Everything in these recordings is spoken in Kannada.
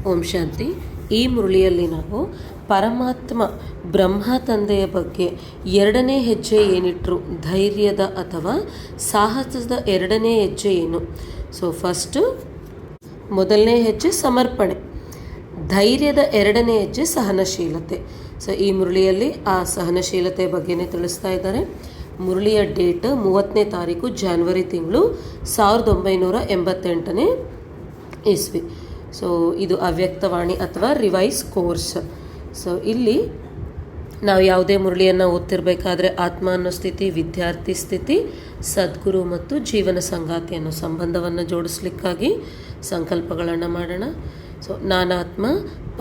ಓಂ ಶಾಂತಿ. ಈ ಮುರಳಿಯಲ್ಲಿ ನಾವು ಪರಮಾತ್ಮ ಬ್ರಹ್ಮ ತಂದೆಯ ಬಗ್ಗೆ ಎರಡನೇ ಹೆಜ್ಜೆ ಏನಿಟ್ರು, ಧೈರ್ಯದ ಅಥವಾ ಸಾಹಸದ ಎರಡನೇ ಹೆಜ್ಜೆ ಏನು. ಫಸ್ಟು ಮೊದಲನೇ ಹೆಜ್ಜೆ ಸಮರ್ಪಣೆ, ಧೈರ್ಯದ ಎರಡನೇ ಹೆಜ್ಜೆ ಸಹನಶೀಲತೆ. ಈ ಮುರಳಿಯಲ್ಲಿ ಆ ಸಹನಶೀಲತೆ ಬಗ್ಗೆನೇ ತಿಳಿಸ್ತಾ ಇದ್ದಾರೆ. ಮುರಳಿಯ ಡೇಟ್ 30ನೇ ತಾರೀಕು ಜನವರಿ ತಿಂಗಳು 1988ನೇ ಇಸ್ವಿ. ಇದು ಅವ್ಯಕ್ತವಾಣಿ ಅಥವಾ ರಿವೈಸ್ ಕೋರ್ಸ್. ಇಲ್ಲಿ ನಾವು ಯಾವುದೇ ಮುರಳಿಯನ್ನು ಓದ್ತಿರ್ಬೇಕಾದ್ರೆ ಆತ್ಮ ಅನ್ನೋ ಸ್ಥಿತಿ, ವಿದ್ಯಾರ್ಥಿ ಸ್ಥಿತಿ, ಸದ್ಗುರು ಮತ್ತು ಜೀವನ ಸಂಗಾತಿ ಅನ್ನೋ ಸಂಬಂಧವನ್ನು ಜೋಡಿಸ್ಲಿಕ್ಕಾಗಿ ಸಂಕಲ್ಪಗಳನ್ನು ಮಾಡೋಣ. ನಾನಾತ್ಮ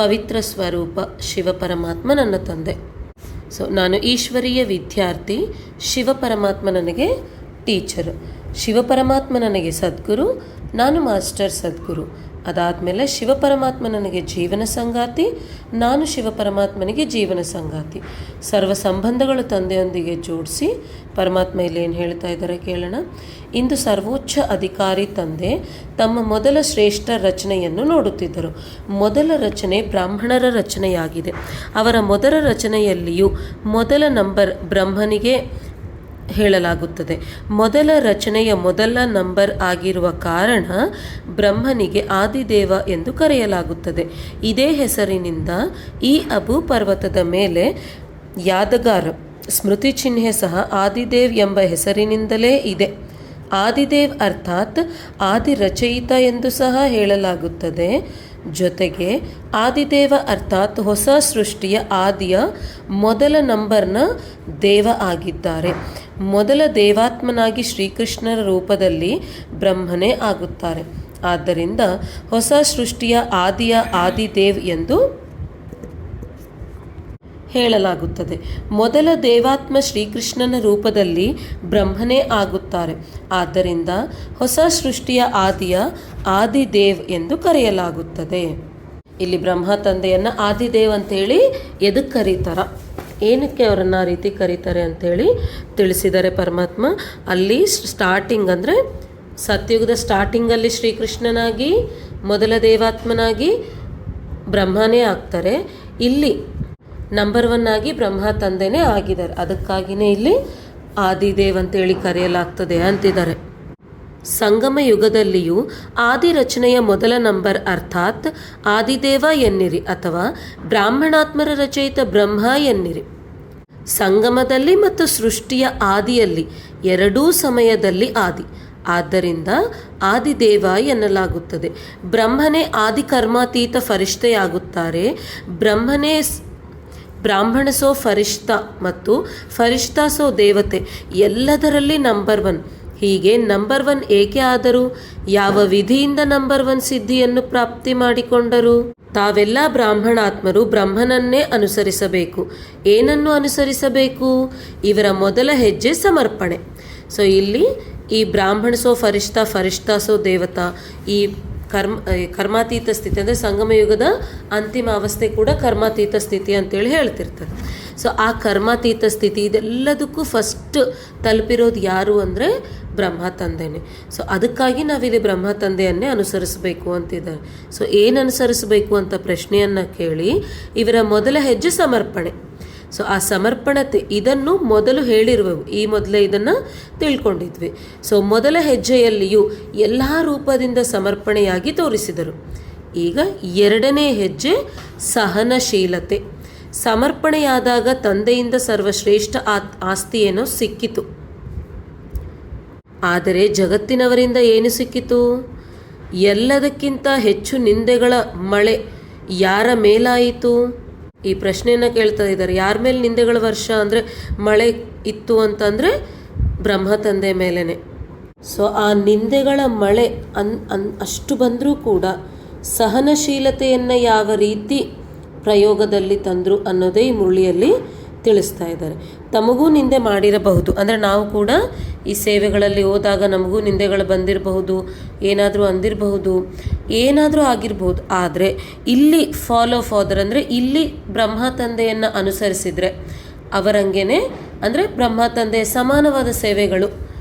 ಪವಿತ್ರ ಸ್ವರೂಪ ಶಿವ ಪರಮಾತ್ಮ ನನ್ನ ತಂದೆ. ನಾನು ಈಶ್ವರೀಯ ವಿದ್ಯಾರ್ಥಿ, ಶಿವ ಪರಮಾತ್ಮ ನನಗೆ ಟೀಚರು, ಶಿವ ಪರಮಾತ್ಮ ನನಗೆ ಸದ್ಗುರು, ನಾನು ಮಾಸ್ಟರ್ ಸದ್ಗುರು. ಅದಾದಮೇಲೆ ಶಿವ ಪರಮಾತ್ಮ ನನಗೆ ಜೀವನ ಸಂಗಾತಿ, ನಾನು ಶಿವ ಪರಮಾತ್ಮನಿಗೆ ಜೀವನ ಸಂಗಾತಿ. ಸರ್ವ ಸಂಬಂಧಗಳು ತಂದೆಯೊಂದಿಗೆ ಜೋಡಿಸಿ ಪರಮಾತ್ಮ ಇಲ್ಲಿ ಏನು ಹೇಳ್ತಾ ಇದ್ದಾರೆ ಕೇಳೋಣ. ಇಂದು ಸರ್ವೋಚ್ಚ ಅಧಿಕಾರಿ ತಂದೆ ತಮ್ಮ ಮೊದಲ ಶ್ರೇಷ್ಠ ರಚನೆಯನ್ನು ನೋಡುತ್ತಿದ್ದರು. ಮೊದಲ ರಚನೆ ಬ್ರಾಹ್ಮಣರ ರಚನೆಯಾಗಿದೆ. ಅವರ ಮೊದಲ ರಚನೆಯಲ್ಲಿಯೂ ಮೊದಲ ನಂಬರ್ ಬ್ರಹ್ಮನಿಗೆ ಹೇಳಲಾಗುತ್ತದೆ. ಮೊದಲ ರಚನೆಯ ಮೊದಲ ನಂಬರ್ ಆಗಿರುವ ಕಾರಣ ಬ್ರಹ್ಮನಿಗೆ ಆದಿದೇವ ಎಂದು ಕರೆಯಲಾಗುತ್ತದೆ. ಇದೇ ಹೆಸರಿನಿಂದ ಈ ಅಬು ಪರ್ವತದ ಮೇಲೆ ಯಾದಗಾರ ಸ್ಮೃತಿ ಚಿಹ್ನೆ ಸಹ ಆದಿದೇವ್ ಎಂಬ ಹೆಸರಿನಿಂದಲೇ ಇದೆ. ಆದಿದೇವ್ ಅರ್ಥಾತ್ ಆದಿ ರಚಯಿತ ಎಂದು ಸಹ ಹೇಳಲಾಗುತ್ತದೆ. ಜೊತೆಗೆ ಆದಿದೇವ ಅರ್ಥಾತ್ ಹೊಸ ಸೃಷ್ಟಿಯ ಆದಿಯ ಮೊದಲ ನಂಬರ್ನ ದೇವ ಆಗಿದ್ದಾರೆ. ಮೊದಲ ದೇವಾತ್ಮನಾಗಿ ಶ್ರೀಕೃಷ್ಣರ ರೂಪದಲ್ಲಿ ಬ್ರಹ್ಮನೇ ಆಗುತ್ತಾರೆ. ಆದ್ದರಿಂದ ಹೊಸ ಸೃಷ್ಟಿಯ ಆದಿಯ ಆದಿದೇವ್ ಎಂದು ಹೇಳಲಾಗುತ್ತದೆ. ಮೊದಲ ದೇವಾತ್ಮ ಶ್ರೀಕೃಷ್ಣನ ರೂಪದಲ್ಲಿ ಬ್ರಹ್ಮನೇ ಆಗುತ್ತಾರೆ. ಆದ್ದರಿಂದ ಹೊಸ ಸೃಷ್ಟಿಯ ಆದಿಯ ಆದಿದೇವ್ ಎಂದು ಕರೆಯಲಾಗುತ್ತದೆ. ಇಲ್ಲಿ ಬ್ರಹ್ಮ ತಂದೆಯನ್ನು ಆದಿದೇವ್ ಅಂತೇಳಿ ಎದಕ್ಕೆ ಕರೀತಾರ, ಏನಕ್ಕೆ ಅವರನ್ನು ಆ ರೀತಿ ಕರೀತಾರೆ ಅಂಥೇಳಿ ತಿಳಿಸಿದ್ದಾರೆ ಪರಮಾತ್ಮ. ಅಲ್ಲಿ ಸ್ಟಾರ್ಟಿಂಗ್ ಅಂದರೆ ಸತ್ಯುಗದ ಸ್ಟಾರ್ಟಿಂಗಲ್ಲಿ ಶ್ರೀಕೃಷ್ಣನಾಗಿ ಮೊದಲ ದೇವಾತ್ಮನಾಗಿ ಬ್ರಹ್ಮನೇ ಆಗ್ತಾರೆ. ಇಲ್ಲಿ ನಂಬರ್ 1 ಆಗಿ ಬ್ರಹ್ಮ ತಂದೆನೇ ಆಗಿದ್ದಾರೆ. ಅದಕ್ಕಾಗಿಯೇ ಇಲ್ಲಿ ಆದಿದೇವ್ ಅಂತೇಳಿ ಕರೆಯಲಾಗ್ತದೆ ಅಂತಿದ್ದಾರೆ. ಸಂಗಮ ಯುಗದಲ್ಲಿಯೂ ಆದಿ ರಚನೆಯ ಮೊದಲ ನಂಬರ್ ಅರ್ಥಾತ್ ಆದಿದೇವ ಎನ್ನಿರಿ ಅಥವಾ ಬ್ರಾಹ್ಮಣಾತ್ಮರ ರಚಯಿತ ಬ್ರಹ್ಮ ಎನ್ನಿರಿ. ಸಂಗಮದಲ್ಲಿ ಮತ್ತು ಸೃಷ್ಟಿಯ ಆದಿಯಲ್ಲಿ ಎರಡೂ ಸಮಯದಲ್ಲಿ ಆದಿ, ಆದ್ದರಿಂದ ಆದಿದೇವ ಎನ್ನಲಾಗುತ್ತದೆ. ಬ್ರಹ್ಮನೇ ಆದಿ ಕರ್ಮಾತೀತ ಫರಿಷ್ಠೆಯಾಗುತ್ತಾರೆ. ಬ್ರಾಹ್ಮಣಸೋ ಫರಿಷ್ಠ ಮತ್ತು ಫರಿಷ್ಠಸೋ ದೇವತೆ, ಎಲ್ಲದರಲ್ಲಿ ನಂಬರ್ 1. ಹೀಗೆ ನಂಬರ್ 1 ಏಕೆ ಆದರು? ಯಾವ ವಿಧಿಯಿಂದ ನಂಬರ್ 1 ಸಿದ್ಧಿಯನ್ನು ಪ್ರಾಪ್ತಿ ಮಾಡಿಕೊಂಡರು? ತಾವೆಲ್ಲ ಬ್ರಾಹ್ಮಣಾತ್ಮರು ಬ್ರಹ್ಮನನ್ನೇ ಅನುಸರಿಸಬೇಕು. ಏನನ್ನು ಅನುಸರಿಸಬೇಕು? ಇವರ ಮೊದಲ ಹೆಜ್ಜೆ ಸಮರ್ಪಣೆ. ಇಲ್ಲಿ ಈ ಬ್ರಾಹ್ಮಣಸೋ ಫರಿಷ್ಠ, ಫರಿಷ್ಠಸೋ ದೇವತಾ, ಈ ಕರ್ಮಾತೀತ ಸ್ಥಿತಿ ಅಂದರೆ ಸಂಗಮಯುಗದ ಅಂತಿಮ ಅವಸ್ಥೆ ಕೂಡ ಕರ್ಮಾತೀತ ಸ್ಥಿತಿ ಅಂತೇಳಿ ಹೇಳ್ತಿರ್ತಾರೆ. ಆ ಕರ್ಮಾತೀತ ಸ್ಥಿತಿ ಇದೆಲ್ಲದಕ್ಕೂ ಫಸ್ಟ್ ತಲುಪಿರೋದು ಯಾರು ಅಂದರೆ ಬ್ರಹ್ಮ ತಂದೆನೇ. ಅದಕ್ಕಾಗಿ ನಾವಿಲ್ಲಿ ಬ್ರಹ್ಮ ತಂದೆಯನ್ನೇ ಅನುಸರಿಸಬೇಕು ಅಂತಿದ್ದಾರೆ. ಏನು ಅನುಸರಿಸಬೇಕು ಅಂತ ಪ್ರಶ್ನೆಯನ್ನು ಕೇಳಿ ಇವರ ಮೊದಲ ಹೆಜ್ಜೆ ಸಮರ್ಪಣೆ. ಆ ಸಮರ್ಪಣತೆ ಇದನ್ನು ಮೊದಲು ಹೇಳಿರುವೆವು, ಈ ಮೊದಲೇ ಇದನ್ನು ತಿಳ್ಕೊಂಡಿದ್ವಿ. ಮೊದಲ ಹೆಜ್ಜೆಯಲ್ಲಿಯೂ ಎಲ್ಲ ರೂಪದಿಂದ ಸಮರ್ಪಣೆಯಾಗಿ ತೋರಿಸಿದರು. ಈಗ ಎರಡನೇ ಹೆಜ್ಜೆ ಸಹನಶೀಲತೆ. ಸಮರ್ಪಣೆಯಾದಾಗ ತಂದೆಯಿಂದ ಸರ್ವಶ್ರೇಷ್ಠ ಆಸ್ತಿ ಏನೋ ಸಿಕ್ಕಿತು. ಆದರೆ ಜಗತ್ತಿನವರಿಂದ ಏನು ಸಿಕ್ಕಿತು? ಎಲ್ಲದಕ್ಕಿಂತ ಹೆಚ್ಚು ನಿಂದೆಗಳ ಮಳೆ ಯಾರ ಮೇಲಾಯಿತು? ಈ ಪ್ರಶ್ನೆಯನ್ನು ಕೇಳ್ತಾ ಇದ್ದಾರೆ. ಯಾರ ಮೇಲೆ ನಿಂದೆಗಳ ವರ್ಷ ಅಂದರೆ ಮಳೆ ಇತ್ತು ಅಂತಂದರೆ ಬ್ರಹ್ಮ ತಂದೆ ಮೇಲೇ. ಆ ನಿಂದೆಗಳ ಮಳೆ ಅಷ್ಟು ಬಂದರೂ ಕೂಡ ಸಹನಶೀಲತೆಯನ್ನು ಯಾವ ರೀತಿ ಪ್ರಯೋಗದಲ್ಲಿ ತಂದರು ಅನ್ನೋದೇ ಈ ಮುರಳಿಯಲ್ಲಿ ತಿಳಿಸ್ತಾ ಇದ್ದಾರೆ. ತಮಗೂ ನಿಂದೆ ಮಾಡಿರಬಹುದು, ಅಂದರೆ ನಾವು ಕೂಡ ಈ ಸೇವೆಗಳಲ್ಲಿ ಹೋದಾಗ ನಮಗೂ ನಿಂದೆಗಳು ಬಂದಿರಬಹುದು, ಏನಾದರೂ ಅಂದಿರಬಹುದು, ಏನಾದರೂ ಆಗಿರ್ಬೋದು. ಆದರೆ ಇಲ್ಲಿ ಫಾಲೋ ಫಾದರ್ ಅಂದರೆ ಇಲ್ಲಿ ಬ್ರಹ್ಮ ತಂದೆಯನ್ನು ಅನುಸರಿಸಿದರೆ ಅವರಂಗೆನೇ, ಅಂದರೆ ಬ್ರಹ್ಮ ತಂದೆಯ ಸಮಾನವಾದ ಸೇವೆಗಳು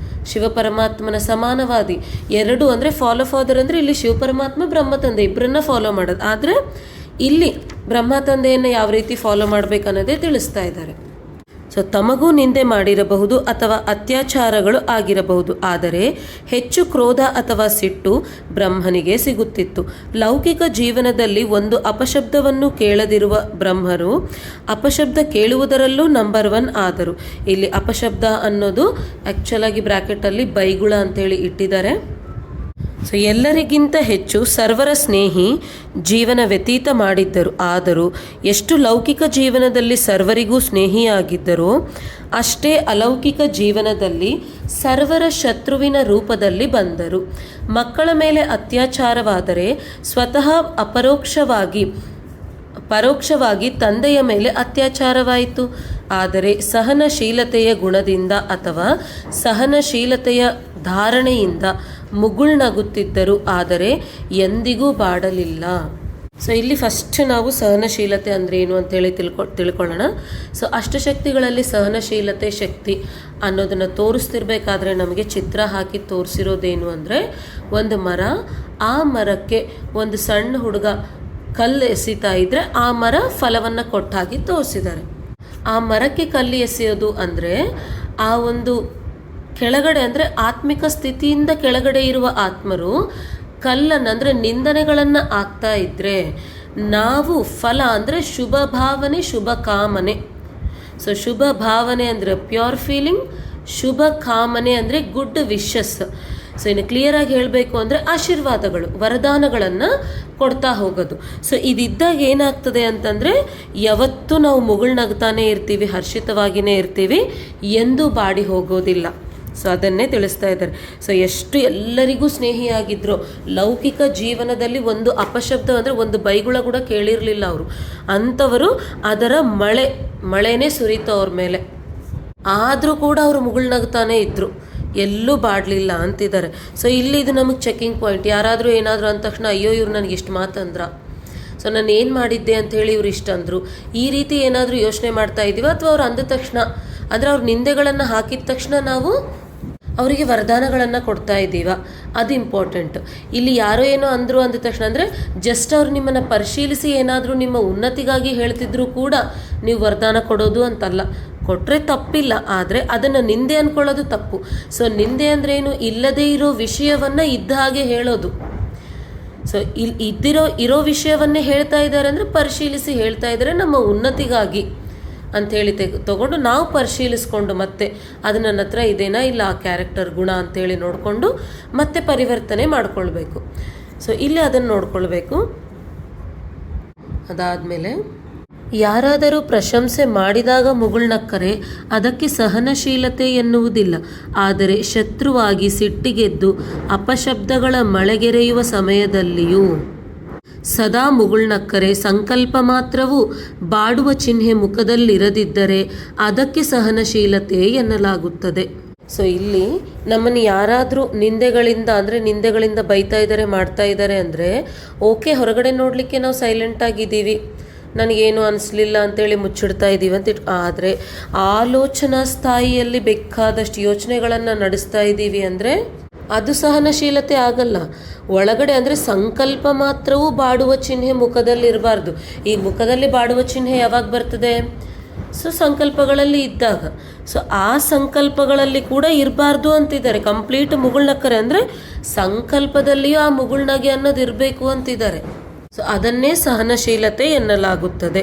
ಶಿವಪರಮಾತ್ಮನ ಸಮಾನವಾದಿ. ಎರಡು ಅಂದರೆ ಫಾಲೋ ಫಾದರ್ ಅಂದರೆ ಇಲ್ಲಿ ಶಿವಪರಮಾತ್ಮ ಬ್ರಹ್ಮ ತಂದೆ ಇಬ್ಬರನ್ನ ಫಾಲೋ ಮಾಡೋದು. ಆದರೆ ಇಲ್ಲಿ ಬ್ರಹ್ಮ ತಂದೆಯನ್ನು ಯಾವ ರೀತಿ ಫಾಲೋ ಮಾಡಬೇಕನ್ನೋದೇ ತಿಳಿಸ್ತಾ ಇದ್ದಾರೆ. ಸೊ ತಮಗೂ ನಿಂದೆ ಮಾಡಿರಬಹುದು ಅಥವಾ ಅತ್ಯಾಚಾರಗಳು ಆಗಿರಬಹುದು, ಆದರೆ ಹೆಚ್ಚು ಕ್ರೋಧ ಅಥವಾ ಸಿಟ್ಟು ಬ್ರಹ್ಮನಿಗೆ ಸಿಗುತ್ತಿತ್ತು. ಲೌಕಿಕ ಜೀವನದಲ್ಲಿ ಒಂದು ಅಪಶಬ್ದವನ್ನು ಕೇಳದಿರುವ ಬ್ರಹ್ಮರು ಅಪಶಬ್ದ ಕೇಳುವುದರಲ್ಲೂ ನಂಬರ್ 1 ಆದರು. ಇಲ್ಲಿ ಅಪಶಬ್ದ ಅನ್ನೋದು ಆ್ಯಕ್ಚುಲ್ ಆಗಿ ಬ್ರ್ಯಾಕೆಟಲ್ಲಿ ಬೈಗುಳ ಅಂತೇಳಿ ಇಟ್ಟಿದ್ದಾರೆ. ಸೊ ಎಲ್ಲರಿಗಿಂತ ಹೆಚ್ಚು ಸರ್ವರ ಸ್ನೇಹಿ ಜೀವನ ವ್ಯತೀತ ಮಾಡಿದ್ದರು. ಆದರೂ ಎಷ್ಟು ಲೌಕಿಕ ಜೀವನದಲ್ಲಿ ಸರ್ವರಿಗೂ ಸ್ನೇಹಿಯಾಗಿದ್ದರೋ ಅಷ್ಟೇ ಅಲೌಕಿಕ ಜೀವನದಲ್ಲಿ ಸರ್ವರ ಶತ್ರುವಿನ ರೂಪದಲ್ಲಿ ಬಂದರು. ಮಕ್ಕಳ ಮೇಲೆ ಅತ್ಯಾಚಾರವಾದರೆ ಸ್ವತಃ ಪರೋಕ್ಷವಾಗಿ ತಂದೆಯ ಮೇಲೆ ಅತ್ಯಾಚಾರವಾಯಿತು. ಆದರೆ ಸಹನಶೀಲತೆಯ ಗುಣದಿಂದ ಅಥವಾ ಸಹನಶೀಲತೆಯ ಧಾರಣೆಯಿಂದ ಮುಗುಳ್ನಗುತ್ತಿದ್ದರು, ಆದರೆ ಎಂದಿಗೂ ಬಾಡಲಿಲ್ಲ. ಸೊ ಇಲ್ಲಿ ಫಸ್ಟ್ ನಾವು ಸಹನಶೀಲತೆ ಅಂದರೆ ಏನು ಅಂತೇಳಿ ತಿಳ್ಕೊಳ್ಳೋಣ. ಸೊ ಅಷ್ಟಶಕ್ತಿಗಳಲ್ಲಿ ಸಹನಶೀಲತೆ ಶಕ್ತಿ ಅನ್ನೋದನ್ನು ತೋರಿಸ್ತಿರ್ಬೇಕಾದ್ರೆ ನಮಗೆ ಚಿತ್ರ ಹಾಕಿ ತೋರಿಸಿರೋದೇನು ಅಂದರೆ ಒಂದು ಮರ, ಆ ಮರಕ್ಕೆ ಒಂದು ಸಣ್ಣ ಹುಡುಗ ಕಲ್ಲು ಎಸಿತಾ ಇದ್ರೆ ಆ ಮರ ಫಲವನ್ನು ಕೊಟ್ಟಾಗಿ ತೋರಿಸಿದ್ದಾರೆ. ಆ ಮರಕ್ಕೆ ಕಲ್ಲು ಎಸೆಯೋದು ಅಂದರೆ ಆ ಒಂದು ಕೆಳಗಡೆ ಅಂದರೆ ಆತ್ಮಿಕ ಸ್ಥಿತಿಯಿಂದ ಕೆಳಗಡೆ ಇರುವ ಆತ್ಮರು ಕಲ್ಲನ್ನು ಅಂದರೆ ನಿಂದನೆಗಳನ್ನು ಆಗ್ತಾ ಇದ್ದರೆ ನಾವು ಫಲ ಅಂದರೆ ಶುಭ ಭಾವನೆ, ಶುಭ ಕಾಮನೆ. ಸೊ ಶುಭ ಭಾವನೆ ಅಂದರೆ ಪ್ಯೂರ್ ಫೀಲಿಂಗ್, ಶುಭ ಕಾಮನೆ ಅಂದರೆ ಗುಡ್ ವಿಶಸ್. ಸೊ ಇನ್ನು ಕ್ಲಿಯರಾಗಿ ಹೇಳಬೇಕು ಅಂದರೆ ಆಶೀರ್ವಾದಗಳು, ವರದಾನಗಳನ್ನು ಕೊಡ್ತಾ ಹೋಗೋದು. ಸೊ ಇದಿದ್ದಾಗ ಏನಾಗ್ತದೆ ಅಂತಂದರೆ ಯಾವತ್ತೂ ನಾವು ಮುಗುಳ್ನಗ್ತಾನೆ ಇರ್ತೀವಿ, ಹರ್ಷಿತವಾಗಿಯೇ ಇರ್ತೀವಿ, ಎಂದೂ ಬಾಡಿ ಹೋಗೋದಿಲ್ಲ. ಸೊ ಅದನ್ನೇ ತಿಳಿಸ್ತಾ ಇದ್ದಾರೆ. ಸೊ ಎಷ್ಟು ಎಲ್ಲರಿಗೂ ಸ್ನೇಹಿಯಾಗಿದ್ರು, ಲೌಕಿಕ ಜೀವನದಲ್ಲಿ ಒಂದು ಅಪಶಬ್ದ ಅಂದರೆ ಒಂದು ಬೈಗುಳ ಕೂಡ ಕೇಳಿರಲಿಲ್ಲ ಅವರು. ಅಂಥವರು ಅದರ ಮಳೆನೇ ಸುರಿತು ಅವ್ರ ಮೇಲೆ, ಆದರೂ ಕೂಡ ಅವರು ಮುಗುಳ್ನಗ್ತಾನೆ ಇದ್ದರು, ಎಲ್ಲೂ ಬಾಡಲಿಲ್ಲ ಅಂತಿದ್ದಾರೆ. ಸೊ ಇಲ್ಲಿ ಇದು ನಮಗೆ ಚೆಕಿಂಗ್ ಪಾಯಿಂಟ್. ಯಾರಾದರೂ ಏನಾದರೂ ಅಂದ ತಕ್ಷಣ ಅಯ್ಯೋ ಇವ್ರು ನನಗೆ ಇಷ್ಟು ಮಾತಂದ್ರ, ಸೊ ನಾನು ಏನು ಮಾಡಿದ್ದೆ ಅಂಥೇಳಿ ಇವ್ರು ಇಷ್ಟ ಅಂದರು, ಈ ರೀತಿ ಏನಾದರೂ ಯೋಚನೆ ಮಾಡ್ತಾ ಇದ್ದೀವ, ಅಥವಾ ಅವ್ರು ಅಂದ ತಕ್ಷಣ ಅಂದರೆ ಅವ್ರ ನಿಂದೆಗಳನ್ನು ಹಾಕಿದ ತಕ್ಷಣ ನಾವು ಅವರಿಗೆ ವರದಾನಗಳನ್ನು ಕೊಡ್ತಾ ಇದ್ದೀವ, ಅದು ಇಂಪಾರ್ಟೆಂಟ್. ಇಲ್ಲಿ ಯಾರೋ ಏನೋ ಅಂದರು ಅಂದ ತಕ್ಷಣ ಅಂದರೆ ಜಸ್ಟ್ ಅವ್ರು ನಿಮ್ಮನ್ನು ಪರಿಶೀಲಿಸಿ ಏನಾದರೂ ನಿಮ್ಮ ಉನ್ನತಿಗಾಗಿ ಹೇಳ್ತಿದ್ರು ಕೂಡ ನೀವು ವರದಾನ ಕೊಡೋದು ಅಂತಲ್ಲ. ಕೊಟ್ಟರೆ ತಪ್ಪಿಲ್ಲ, ಆದರೆ ಅದನ್ನು ನಿಂದೆ ಅಂದ್ಕೊಳ್ಳೋದು ತಪ್ಪು. ಸೊ ನಿಂದೆ ಅಂದರೆ ಏನು, ಇಲ್ಲದೇ ಇರೋ ವಿಷಯವನ್ನು ಇದ್ದ ಹಾಗೆ ಹೇಳೋದು. ಸೊ ಇರೋ ವಿಷಯವನ್ನೇ ಹೇಳ್ತಾ ಇದ್ದಾರೆ ಅಂದರೆ ಪರಿಶೀಲಿಸಿ ಹೇಳ್ತಾ ಇದ್ದಾರೆ ನಮ್ಮ ಉನ್ನತಿಗಾಗಿ ಅಂಥೇಳಿ ತಗೊಂಡು ನಾವು ಪರಿಶೀಲಿಸ್ಕೊಂಡು ಮತ್ತೆ ಅದು ನನ್ನ ಹತ್ರ ಇದೇನಾ ಇಲ್ಲ ಆ ಕ್ಯಾರೆಕ್ಟರ್ ಗುಣ ಅಂಥೇಳಿ ನೋಡಿಕೊಂಡು ಮತ್ತೆ ಪರಿವರ್ತನೆ ಮಾಡಿಕೊಳ್ಬೇಕು. ಸೊ ಇಲ್ಲಿ ಅದನ್ನು ನೋಡ್ಕೊಳ್ಬೇಕು. ಅದಾದಮೇಲೆ ಯಾರಾದರೂ ಪ್ರಶಂಸೆ ಮಾಡಿದಾಗ ಮುಗುಳ್ನಕ್ಕರೆ ಅದಕ್ಕೆ ಸಹನಶೀಲತೆ ಎನ್ನುವುದಿಲ್ಲ. ಆದರೆ ಶತ್ರುವಾಗಿ ಸಿಟ್ಟಿಗೆದ್ದು ಅಪಶಬ್ದಗಳ ಮಳೆಗೆರೆಯುವ ಸಮಯದಲ್ಲಿಯೂ ಸದಾ ಮುಗುಳ್ನಕ್ಕರೆ ಸಂಕಲ್ಪ ಮಾತ್ರವೂ ಬಾಡುವ ಚಿಹ್ನೆ ಮುಖದಲ್ಲಿರದಿದ್ದರೆ ಅದಕ್ಕೆ ಸಹನಶೀಲತೆ ಎನ್ನಲಾಗುತ್ತದೆ. ಸೊ ಇಲ್ಲಿ ನಮ್ಮನ್ನು ಯಾರಾದರೂ ನಿಂದೆಗಳಿಂದ ಬೈತಾ ಇದ್ದಾರೆ, ಮಾಡ್ತಾ ಇದ್ದಾರೆ ಅಂದರೆ ಓಕೆ, ಹೊರಗಡೆ ನೋಡಲಿಕ್ಕೆ ನಾವು ಸೈಲೆಂಟಾಗಿದ್ದೀವಿ, ನನಗೇನು ಅನಿಸ್ಲಿಲ್ಲ ಅಂತೇಳಿ ಮುಚ್ಚಿಡ್ತಾ ಇದ್ದೀವಿ ಅಂತ ಆದರೆ ಆಲೋಚನಾ ಸ್ಥಾಯಿಯಲ್ಲಿ ಬೇಕಾದಷ್ಟು ಯೋಚನೆಗಳನ್ನು ನಡೆಸ್ತಾ ಇದ್ದೀವಿ ಅಂದರೆ ಅದು ಸಹನಶೀಲತೆ ಆಗಲ್ಲ. ಒಳಗಡೆ ಅಂದರೆ ಸಂಕಲ್ಪ ಮಾತ್ರವೂ ಬಾಡುವ ಚಿಹ್ನೆ ಮುಖದಲ್ಲಿರಬಾರ್ದು. ಈ ಮುಖದಲ್ಲಿ ಬಾಡುವ ಚಿಹ್ನೆ ಯಾವಾಗ ಬರ್ತದೆ? ಸೊ ಸಂಕಲ್ಪಗಳಲ್ಲಿ ಇದ್ದಾಗ. ಸೊ ಆ ಸಂಕಲ್ಪಗಳಲ್ಲಿ ಕೂಡ ಇರಬಾರ್ದು ಅಂತಿದ್ದಾರೆ. ಕಂಪ್ಲೀಟ್ ಮುಗುಳ್ನಕ್ಕರೆ ಅಂದರೆ ಸಂಕಲ್ಪದಲ್ಲಿಯೂ ಆ ಮುಗುಳ್ನಗೆ ಅನ್ನೋದು ಇರಬೇಕು ಅಂತಿದ್ದಾರೆ. ಸೊ ಅದನ್ನೇ ಸಹನಶೀಲತೆ ಎನ್ನಲಾಗುತ್ತದೆ.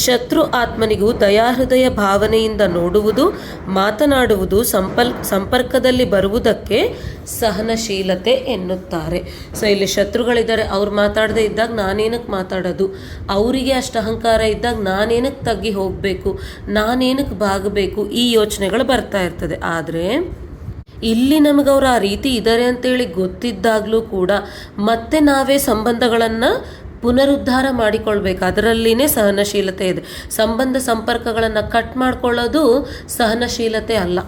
ಶತ್ರು ಆತ್ಮನಿಗೂ ದಯಾಹೃದಯ ಭಾವನೆಯಿಂದ ನೋಡುವುದು, ಮಾತನಾಡುವುದು, ಸಂಪರ್ಕದಲ್ಲಿ ಬರುವುದಕ್ಕೆ ಸಹನಶೀಲತೆ ಎನ್ನುತ್ತಾರೆ. ಸೊ ಇಲ್ಲಿ ಶತ್ರುಗಳಿದ್ದಾರೆ, ಅವ್ರು ಮಾತಾಡದೇ ಇದ್ದಾಗ ನಾನೇನಕ್ಕೆ ಮಾತಾಡೋದು, ಅವರಿಗೆ ಅಷ್ಟು ಅಹಂಕಾರ ಇದ್ದಾಗ ನಾನೇನಕ್ಕೆ ತಗ್ಗಿ ಹೋಗಬೇಕು, ನಾನೇನಕ್ಕೆ ಬಾಗಬೇಕು, ಈ ಯೋಚನೆಗಳು ಬರ್ತಾ ಇರ್ತದೆ. ಆದರೆ ಇಲ್ಲಿ ನಮಗವ್ರು ಆ ರೀತಿ ಇದ್ದಾರೆ ಅಂತೇಳಿ ಗೊತ್ತಿದ್ದಾಗಲೂ ಕೂಡ ಮತ್ತೆ ನಾವೇ ಸಂಬಂಧಗಳನ್ನು ಪುನರುದ್ಧಾರ ಮಾಡಿಕೊಳ್ಬೇಕು. ಅದರಲ್ಲಿನೇ ಸಹನಶೀಲತೆ ಇದೆ. ಸಂಪರ್ಕಗಳನ್ನು ಕಟ್ ಮಾಡಿಕೊಳ್ಳೋದು ಸಹನಶೀಲತೆ ಅಲ್ಲ.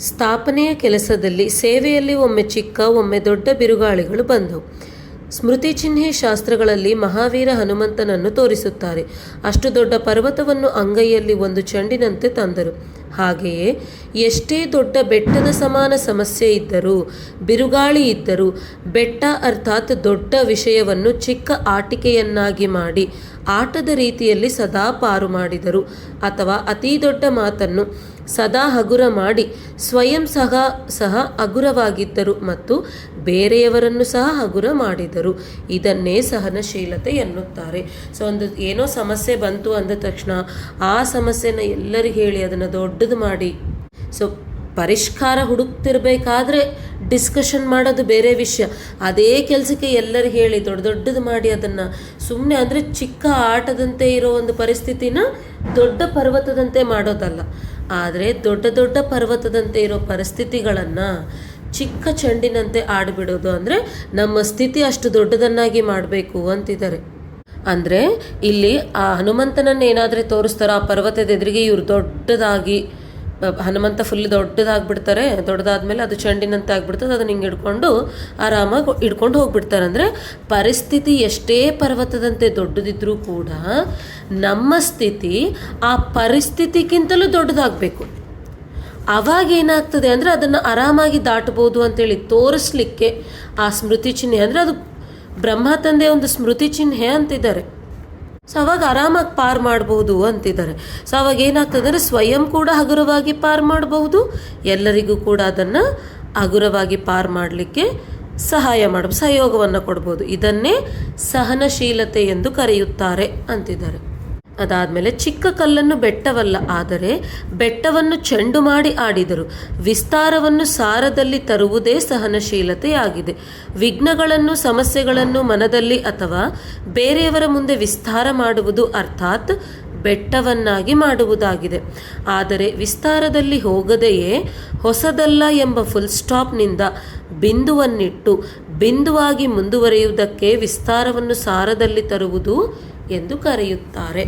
ಸ್ಥಾಪನೆಯ ಕೆಲಸದಲ್ಲಿ ಸೇವೆಯಲ್ಲಿ ಒಮ್ಮೆ ಚಿಕ್ಕ ಒಮ್ಮೆ ದೊಡ್ಡ ಬಿರುಗಾಳಿಗಳು ಬಂದವು. ಸ್ಮೃತಿ ಚಿಹ್ನೆ ಶಾಸ್ತ್ರಗಳಲ್ಲಿ ಮಹಾವೀರ ಹನುಮಂತನನ್ನು ತೋರಿಸುತ್ತಾರೆ. ಅಷ್ಟು ದೊಡ್ಡ ಪರ್ವತವನ್ನು ಅಂಗೈಯಲ್ಲಿ ಒಂದು ಚೆಂಡಿನಂತೆ ತಂದರು. ಹಾಗೆಯೇ ಎಷ್ಟೇ ದೊಡ್ಡ ಬೆಟ್ಟದ ಸಮಾನ ಸಮಸ್ಯೆ ಇದ್ದರೂ, ಬಿರುಗಾಳಿ ಇದ್ದರೂ, ಬೆಟ್ಟ ಅರ್ಥಾತ್ ದೊಡ್ಡ ವಿಷಯವನ್ನು ಚಿಕ್ಕ ಆಟಿಕೆಯನ್ನಾಗಿ ಮಾಡಿ ಆಟದ ರೀತಿಯಲ್ಲಿ ಸದಾ ಪಾರು ಮಾಡಿದರು, ಅಥವಾ ಅತೀ ದೊಡ್ಡ ಮಾತನ್ನು ಸದಾ ಹಗುರ ಮಾಡಿ ಸ್ವಯಂ ಸಹ ಹಗುರವಾಗಿದ್ದರು ಮತ್ತು ಬೇರೆಯವರನ್ನು ಸಹ ಹಗುರ ಮಾಡಿದರು. ಇದನ್ನೇ ಸಹನಶೀಲತೆ ಎನ್ನುತ್ತಾರೆ. ಸೊ ಒಂದು ಏನೋ ಸಮಸ್ಯೆ ಬಂತು ಅಂದ ತಕ್ಷಣ ಆ ಸಮಸ್ಯೆನ ಎಲ್ಲರಿಗೂ ಹೇಳಿ ಅದನ್ನು ದೊಡ್ಡದು ಮಾಡಿ, ಸೊ ಪರಿಷ್ಕಾರ ಹುಡುಕ್ತಿರ್ಬೇಕಾದ್ರೆ ಡಿಸ್ಕಷನ್ ಮಾಡೋದು ಬೇರೆ ವಿಷಯ. ಅದೇ ಕೆಲಸಕ್ಕೆ ಎಲ್ಲರಿಗೂ ಹೇಳಿ ದೊಡ್ಡದು ಮಾಡಿ ಅದನ್ನು ಸುಮ್ಮನೆ ಅಂದರೆ ಚಿಕ್ಕ ಆಟದಂತೆ ಇರೋ ಒಂದು ಪರಿಸ್ಥಿತಿನ ದೊಡ್ಡ ಪರ್ವತದಂತೆ ಮಾಡೋದಲ್ಲ. ಆದರೆ ದೊಡ್ಡ ಪರ್ವತದಂತೆ ಇರೋ ಪರಿಸ್ಥಿತಿಗಳನ್ನು ಚಿಕ್ಕ ಚೆಂಡಿನಂತೆ ಆಡಿಬಿಡೋದು, ಅಂದರೆ ನಮ್ಮ ಸ್ಥಿತಿ ಅಷ್ಟು ದೊಡ್ಡದನ್ನಾಗಿ ಮಾಡಬೇಕು ಅಂತಿದ್ದಾರೆ. ಅಂದರೆ ಇಲ್ಲಿ ಆ ಹನುಮಂತನನ್ನು ಏನಾದರೆ ತೋರಿಸ್ತಾರೋ ಆ ಪರ್ವತದ ಎದುರಿಗೆ ಇವರು ದೊಡ್ಡದಾಗಿ, ಹನುಮಂತ ಫುಲ್ ದೊಡ್ಡದಾಗ್ಬಿಡ್ತಾರೆ, ದೊಡ್ಡದಾದ್ಮೇಲೆ ಅದು ಚೆಂಡಿನಂತೆ ಆಗ್ಬಿಡ್ತದೆ, ಅದನ್ನ ಹಿಂಗೆ ಹಿಡ್ಕೊಂಡು ಆರಾಮಾಗಿ ಹಿಡ್ಕೊಂಡು ಹೋಗ್ಬಿಡ್ತಾರೆ. ಅಂದರೆ ಪರಿಸ್ಥಿತಿ ಎಷ್ಟೇ ಪರ್ವತದಂತೆ ದೊಡ್ಡದಿದ್ರೂ ಕೂಡ ನಮ್ಮ ಸ್ಥಿತಿ ಆ ಪರಿಸ್ಥಿತಿಗಿಂತಲೂ ದೊಡ್ಡದಾಗಬೇಕು. ಅವಾಗ ಏನಾಗ್ತದೆ ಅಂದರೆ ಅದನ್ನು ಆರಾಮಾಗಿ ದಾಟ್ಬೋದು ಅಂತೇಳಿ ತೋರಿಸ್ಲಿಕ್ಕೆ ಆ ಸ್ಮೃತಿ ಚಿಹ್ನೆ, ಅಂದರೆ ಅದು ಬ್ರಹ್ಮ ತಂದೆ ಒಂದು ಸ್ಮೃತಿ ಚಿಹ್ನೆ ಅಂತಿದ್ದಾರೆ. ಸೊ ಅವಾಗ ಆರಾಮಾಗಿ ಪಾರು ಮಾಡಬಹುದು ಅಂತಿದ್ದಾರೆ. ಸೊ ಅವಾಗ ಏನಾಗ್ತದೆ ಅಂದರೆ ಸ್ವಯಂ ಕೂಡ ಹಗುರವಾಗಿ ಪಾರು ಮಾಡಬಹುದು, ಎಲ್ಲರಿಗೂ ಕೂಡ ಅದನ್ನು ಹಗುರವಾಗಿ ಪಾರು ಮಾಡಲಿಕ್ಕೆ ಸಹಯೋಗವನ್ನು ಕೊಡ್ಬೋದು. ಇದನ್ನೇ ಸಹನಶೀಲತೆ ಎಂದು ಕರೆಯುತ್ತಾರೆ ಅಂತಿದ್ದಾರೆ. ಅದಾದಮೇಲೆ ಚಿಕ್ಕ ಕಲ್ಲನ್ನು ಬೆಟ್ಟವಲ್ಲ, ಆದರೆ ಬೆಟ್ಟವನ್ನು ಚೆಂಡು ಮಾಡಿ ಆಡಿದರು. ವಿಸ್ತಾರವನ್ನು ಸಾರದಲ್ಲಿ ತರುವುದೇ ಸಹನಶೀಲತೆಯಾಗಿದೆ. ವಿಘ್ನಗಳನ್ನು, ಸಮಸ್ಯೆಗಳನ್ನು ಮನದಲ್ಲಿ ಅಥವಾ ಬೇರೆಯವರ ಮುಂದೆ ವಿಸ್ತಾರ ಮಾಡುವುದು ಅರ್ಥಾತ್ ಬೆಟ್ಟವನ್ನಾಗಿ ಮಾಡುವುದಾಗಿದೆ. ಆದರೆ ವಿಸ್ತಾರದಲ್ಲಿ ಹೋಗದೆಯೇ ಹೊಸದಲ್ಲ ಎಂಬ ಫುಲ್ ಸ್ಟಾಪ್ನಿಂದ ಬಿಂದುವನ್ನಿಟ್ಟು ಬಿಂದುವಾಗಿ ಮುಂದುವರಿಯುವುದಕ್ಕೆ ವಿಸ್ತಾರವನ್ನು ಸಾರದಲ್ಲಿ ತರುವುದು ಎಂದು ಕರೆಯುತ್ತಾರೆ.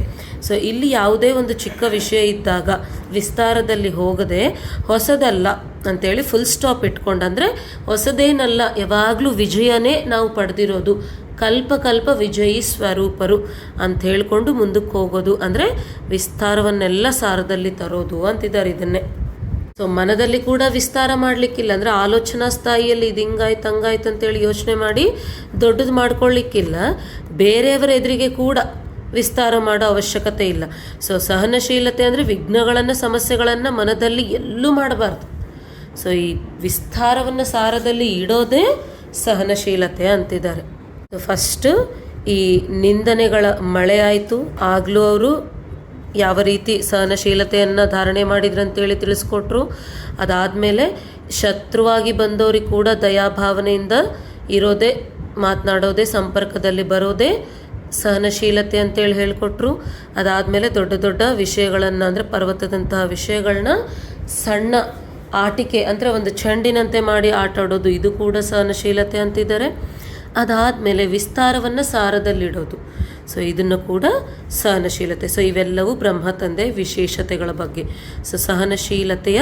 ಸೊ ಇಲ್ಲಿ ಯಾವುದೇ ಒಂದು ಚಿಕ್ಕ ವಿಷಯ ಇದ್ದಾಗ ವಿಸ್ತಾರದಲ್ಲಿ ಹೋಗದೆ ಹೊಸದಲ್ಲ ಅಂತೇಳಿ ಫುಲ್ ಸ್ಟಾಪ್ ಇಟ್ಕೊಂಡು, ಅಂದರೆ ಹೊಸದೇನಲ್ಲ, ಯಾವಾಗಲೂ ವಿಜಯನೇ ನಾವು ಪಡೆದಿರೋದು, ಕಲ್ಪ ವಿಜಯಿ ಸ್ವರೂಪರು ಅಂತ ಹೇಳ್ಕೊಂಡು ಮುಂದಕ್ಕೆ ಹೋಗೋದು, ಅಂದರೆ ವಿಸ್ತಾರವನ್ನೆಲ್ಲ ಸಾರದಲ್ಲಿ ತರೋದು ಅಂತಿದ್ದಾರೆ. ಇದನ್ನೇ ಸೊ ಮನದಲ್ಲಿ ಕೂಡ ವಿಸ್ತಾರ ಮಾಡಲಿಕ್ಕಿಲ್ಲ, ಅಂದರೆ ಆಲೋಚನಾ ಸ್ಥಾಯಿಯಲ್ಲಿ ಇದು ಹಿಂಗಾಯ್ತು ಹಂಗಾಯ್ತು ಅಂತೇಳಿ ಯೋಚನೆ ಮಾಡಿ ದೊಡ್ಡದು ಮಾಡ್ಕೊಳ್ಳಿಕ್ಕಿಲ್ಲ. ಬೇರೆಯವರ ಎದುರಿಗೆ ಕೂಡ ವಿಸ್ತಾರ ಮಾಡೋ ಅವಶ್ಯಕತೆ ಇಲ್ಲ. ಸೊ ಸಹನಶೀಲತೆ ಅಂದರೆ ವಿಘ್ನಗಳನ್ನು, ಸಮಸ್ಯೆಗಳನ್ನು ಮನದಲ್ಲಿ ಎಲ್ಲೂ ಮಾಡಬಾರ್ದು. ಸೊ ಈ ವಿಸ್ತಾರವನ್ನು ಸಾರದಲ್ಲಿ ಇಡೋದೇ ಸಹನಶೀಲತೆ ಅಂತಿದ್ದಾರೆ. ಸೊ ಫಸ್ಟು ಈ ನಿಂದನೆಗಳ ಮಳೆ ಆಯಿತು, ಆಗಲೂ ಅವರು ಯಾವ ರೀತಿ ಸಹನಶೀಲತೆಯನ್ನು ಧಾರಣೆ ಮಾಡಿದ್ರಂತೇಳಿ ತಿಳಿಸ್ಕೊಟ್ರು. ಅದಾದಮೇಲೆ ಶತ್ರುವಾಗಿ ಬಂದವ್ರಿಗೆ ಕೂಡ ದಯಾಭಾವನೆಯಿಂದ ಇರೋದೇ, ಮಾತನಾಡೋದೇ, ಸಂಪರ್ಕದಲ್ಲಿ ಬರೋದೇ ಸಹನಶೀಲತೆ ಅಂತೇಳಿ ಹೇಳಿಕೊಟ್ರು. ಅದಾದಮೇಲೆ ದೊಡ್ಡ ವಿಷಯಗಳನ್ನು, ಅಂದರೆ ಪರ್ವತದಂತಹ ವಿಷಯಗಳನ್ನ ಸಣ್ಣ ಆಟಿಕೆ, ಅಂದರೆ ಒಂದು ಚೆಂಡಿನಂತೆ ಮಾಡಿ ಆಟ ಆಡೋದು, ಇದು ಕೂಡ ಸಹನಶೀಲತೆ ಅಂತಿದ್ದಾರೆ. ಅದಾದಮೇಲೆ ವಿಸ್ತಾರವನ್ನು ಸಾರದಲ್ಲಿಡೋದು, ಸೊ ಇದನ್ನು ಕೂಡ ಸಹನಶೀಲತೆ. ಸೊ ಇವೆಲ್ಲವೂ ಬ್ರಹ್ಮ ತಂದೆ ವಿಶೇಷತೆಗಳ ಬಗ್ಗೆ. ಸೊ ಸಹನಶೀಲತೆಯ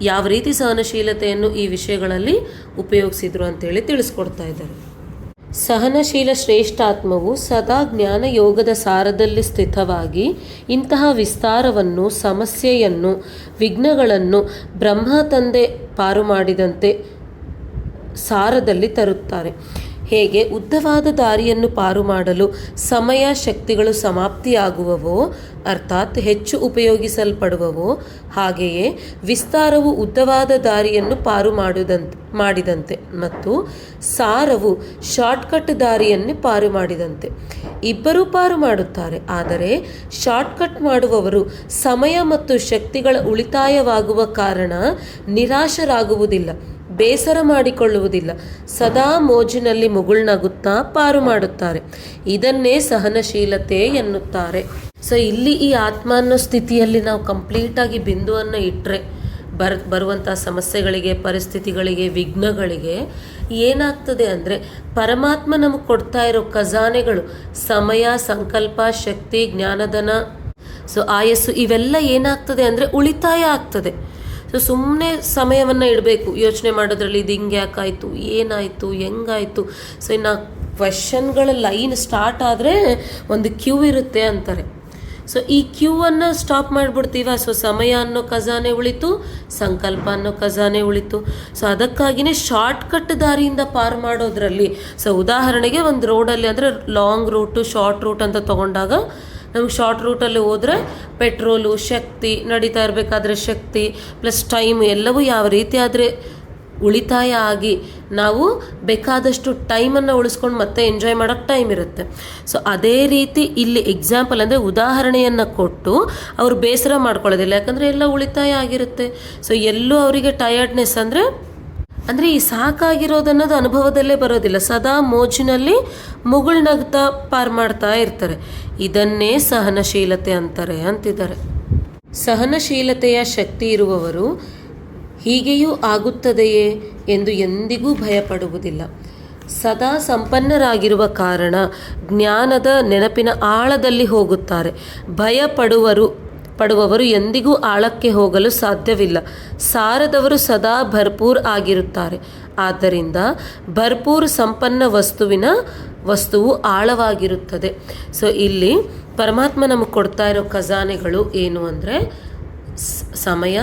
ಯಾವ ರೀತಿ ಸಹನಶೀಲತೆಯನ್ನು ಈ ವಿಷಯಗಳಲ್ಲಿ ಉಪಯೋಗಿಸಿದ್ರು ಅಂತೇಳಿ ತಿಳಿಸ್ಕೊಡ್ತಾ ಇದ್ದಾರೆ. ಸಹನಶೀಲ ಶ್ರೇಷ್ಠಾತ್ಮವು ಸದಾ ಜ್ಞಾನ ಯೋಗದ ಸಾರದಲ್ಲಿ ಸ್ಥಿತವಾಗಿ ಇಂತಹ ವಿಸ್ತಾರವನ್ನು, ಸಮಸ್ಯೆಯನ್ನು, ವಿಘ್ನಗಳನ್ನು ಬ್ರಹ್ಮ ತಂದೆ ಪಾರು ಮಾಡಿದಂತೆ ಸಾರದಲ್ಲಿ ತರುತ್ತಾರೆ. ಹೇಗೆ ಉದ್ದವಾದ ದಾರಿಯನ್ನು ಪಾರು ಮಾಡಲು ಸಮಯ, ಶಕ್ತಿಗಳು ಸಮಾಪ್ತಿಯಾಗುವವೋ ಅರ್ಥಾತ್ ಹೆಚ್ಚು ಉಪಯೋಗಿಸಲ್ಪಡುವವೋ, ಹಾಗೆಯೇ ವಿಸ್ತಾರವು ಉದ್ದವಾದ ದಾರಿಯನ್ನು ಪಾರು ಮಾಡಿದಂತೆ ಮತ್ತು ಸಾರವು ಶಾರ್ಟ್ಕಟ್ ದಾರಿಯನ್ನೇ ಪಾರು ಮಾಡಿದಂತೆ. ಇಬ್ಬರೂ ಪಾರು ಮಾಡುತ್ತಾರೆ, ಆದರೆ ಶಾರ್ಟ್ಕಟ್ ಮಾಡುವವರು ಸಮಯ ಮತ್ತು ಶಕ್ತಿಗಳ ಉಳಿತಾಯವಾಗುವ ಕಾರಣ ನಿರಾಶರಾಗುವುದಿಲ್ಲ, ಬೇಸರ ಮಾಡಿಕೊಳ್ಳುವುದಿಲ್ಲ, ಸದಾ ಮೋಜಿನಲ್ಲಿ ಮುಗುಳ್ನಗುತ್ತಾ ಪಾರು ಮಾಡುತ್ತಾರೆ. ಇದನ್ನೇ ಸಹನಶೀಲತೆ ಎನ್ನುತ್ತಾರೆ. ಸೊ ಇಲ್ಲಿ ಈ ಆತ್ಮ ಅನ್ನೋ ಸ್ಥಿತಿಯಲ್ಲಿ ನಾವು ಕಂಪ್ಲೀಟಾಗಿ ಬಿಂದುವನ್ನು ಇಟ್ಟರೆ ಬರುವಂಥ ಸಮಸ್ಯೆಗಳಿಗೆ, ಪರಿಸ್ಥಿತಿಗಳಿಗೆ, ವಿಘ್ನಗಳಿಗೆ ಏನಾಗ್ತದೆ ಅಂದರೆ ಪರಮಾತ್ಮ ನಮಗೆ ಕೊಡ್ತಾ ಇರೋ ಖಜಾನೆಗಳು ಸಮಯ, ಸಂಕಲ್ಪ, ಶಕ್ತಿ, ಜ್ಞಾನಧನ, ಸೊ ಆಯಸ್ಸು, ಇವೆಲ್ಲ ಏನಾಗ್ತದೆ ಅಂದರೆ ಉಳಿತಾಯ ಆಗ್ತದೆ. ಸೊ ಸುಮ್ಮನೆ ಸಮಯವನ್ನು ಇಡಬೇಕು ಯೋಚನೆ ಮಾಡೋದ್ರಲ್ಲಿ, ಇದು ಹಿಂಗೆ ಯಾಕಾಯಿತು, ಏನಾಯಿತು, ಹೆಂಗಾಯಿತು. ಸೊ ಇನ್ನು ಕ್ವೆಶನ್ಗಳ ಲೈನ್ ಸ್ಟಾರ್ಟ್ ಆದರೆ ಒಂದು ಕ್ಯೂ ಇರುತ್ತೆ ಅಂತಾರೆ. ಸೊ ಈ ಕ್ಯೂವನ್ನು ಸ್ಟಾಪ್ ಮಾಡಿಬಿಡ್ತೀವ. ಸೊ ಸಮಯ ಅನ್ನೋ ಖಜಾನೆ ಉಳಿತು, ಸಂಕಲ್ಪ ಅನ್ನೋ ಖಜಾನೆ ಉಳಿತು. ಸೊ ಅದಕ್ಕಾಗಿಯೇ ಶಾರ್ಟ್ಕಟ್ ದಾರಿಯಿಂದ ಪಾರು ಮಾಡೋದ್ರಲ್ಲಿ, ಸೊ ಉದಾಹರಣೆಗೆ ಒಂದು ರೋಡಲ್ಲಿ ಅಂದರೆ ಲಾಂಗ್ ರೂಟು ಶಾರ್ಟ್ ರೂಟ್ ಅಂತ ತೊಗೊಂಡಾಗ ನಮ್ಗೆ ಶಾರ್ಟ್ ರೂಟಲ್ಲಿ ಹೋದರೆ ಪೆಟ್ರೋಲು, ಶಕ್ತಿ, ನಡೀತಾ ಇರಬೇಕಾದ್ರೆ ಶಕ್ತಿ ಪ್ಲಸ್ ಟೈಮ್ ಎಲ್ಲವೂ ಯಾವ ರೀತಿ ಆದರೆ ಉಳಿತಾಯ ಆಗಿ ನಾವು ಬೇಕಾದಷ್ಟು ಟೈಮನ್ನು ಉಳಿಸ್ಕೊಂಡು ಮತ್ತೆ ಎಂಜಾಯ್ ಮಾಡೋಕ್ಕೆ ಟೈಮ್ ಇರುತ್ತೆ. ಸೊ ಅದೇ ರೀತಿ ಇಲ್ಲಿ ಎಕ್ಸಾಂಪಲ್ ಅಂದರೆ ಉದಾಹರಣೆಯನ್ನು ಕೊಟ್ಟು ಅವರು ಬೇಸರ ಮಾಡ್ಕೊಳ್ಳೋದಿಲ್ಲ, ಯಾಕಂದರೆ ಎಲ್ಲ ಉಳಿತಾಯ ಆಗಿರುತ್ತೆ. ಸೊ ಎಲ್ಲೂ ಅವರಿಗೆ ಟಯರ್ಡ್ನೆಸ್ ಅಂದರೆ ಈ ಸಾಕಾಗಿರೋದನ್ನೋದು ಅನುಭವದಲ್ಲೇ ಬರೋದಿಲ್ಲ. ಸದಾ ಮೋಜಿನಲ್ಲಿ ಮುಗುಳ್ನಗ್ತಾ ಪಾರು ಮಾಡ್ತಾ ಇರ್ತಾರೆ. ಇದನ್ನೇ ಸಹನಶೀಲತೆ ಅಂತಿದ್ದಾರೆ. ಸಹನಶೀಲತೆಯ ಶಕ್ತಿ ಇರುವವರು ಹೀಗೆಯೂ ಆಗುತ್ತದೆಯೇ ಎಂದು ಎಂದಿಗೂ ಭಯಪಡುವುದಿಲ್ಲ. ಸದಾ ಸಂಪನ್ನರಾಗಿರುವ ಕಾರಣ ಜ್ಞಾನದ ನೆನಪಿನ ಆಳದಲ್ಲಿ ಹೋಗುತ್ತಾರೆ. ಪಡುವವರು ಎಂದಿಗೂ ಆಳಕ್ಕೆ ಹೋಗಲು ಸಾಧ್ಯವಿಲ್ಲ. ಸಾರದವರು ಸದಾ ಭರ್ಪೂರ್ ಆಗಿರುತ್ತಾರೆ. ಆದ್ದರಿಂದ ಭರ್ಪೂರ್ ಸಂಪನ್ನ ವಸ್ತುವು ಆಳವಾಗಿರುತ್ತದೆ. ಸೊ ಇಲ್ಲಿ ಪರಮಾತ್ಮ ನಮಗೆ ಕೊಡ್ತಾ ಇರೋ ಖಜಾನೆಗಳು ಏನು ಅಂದರೆ ಸಮಯ,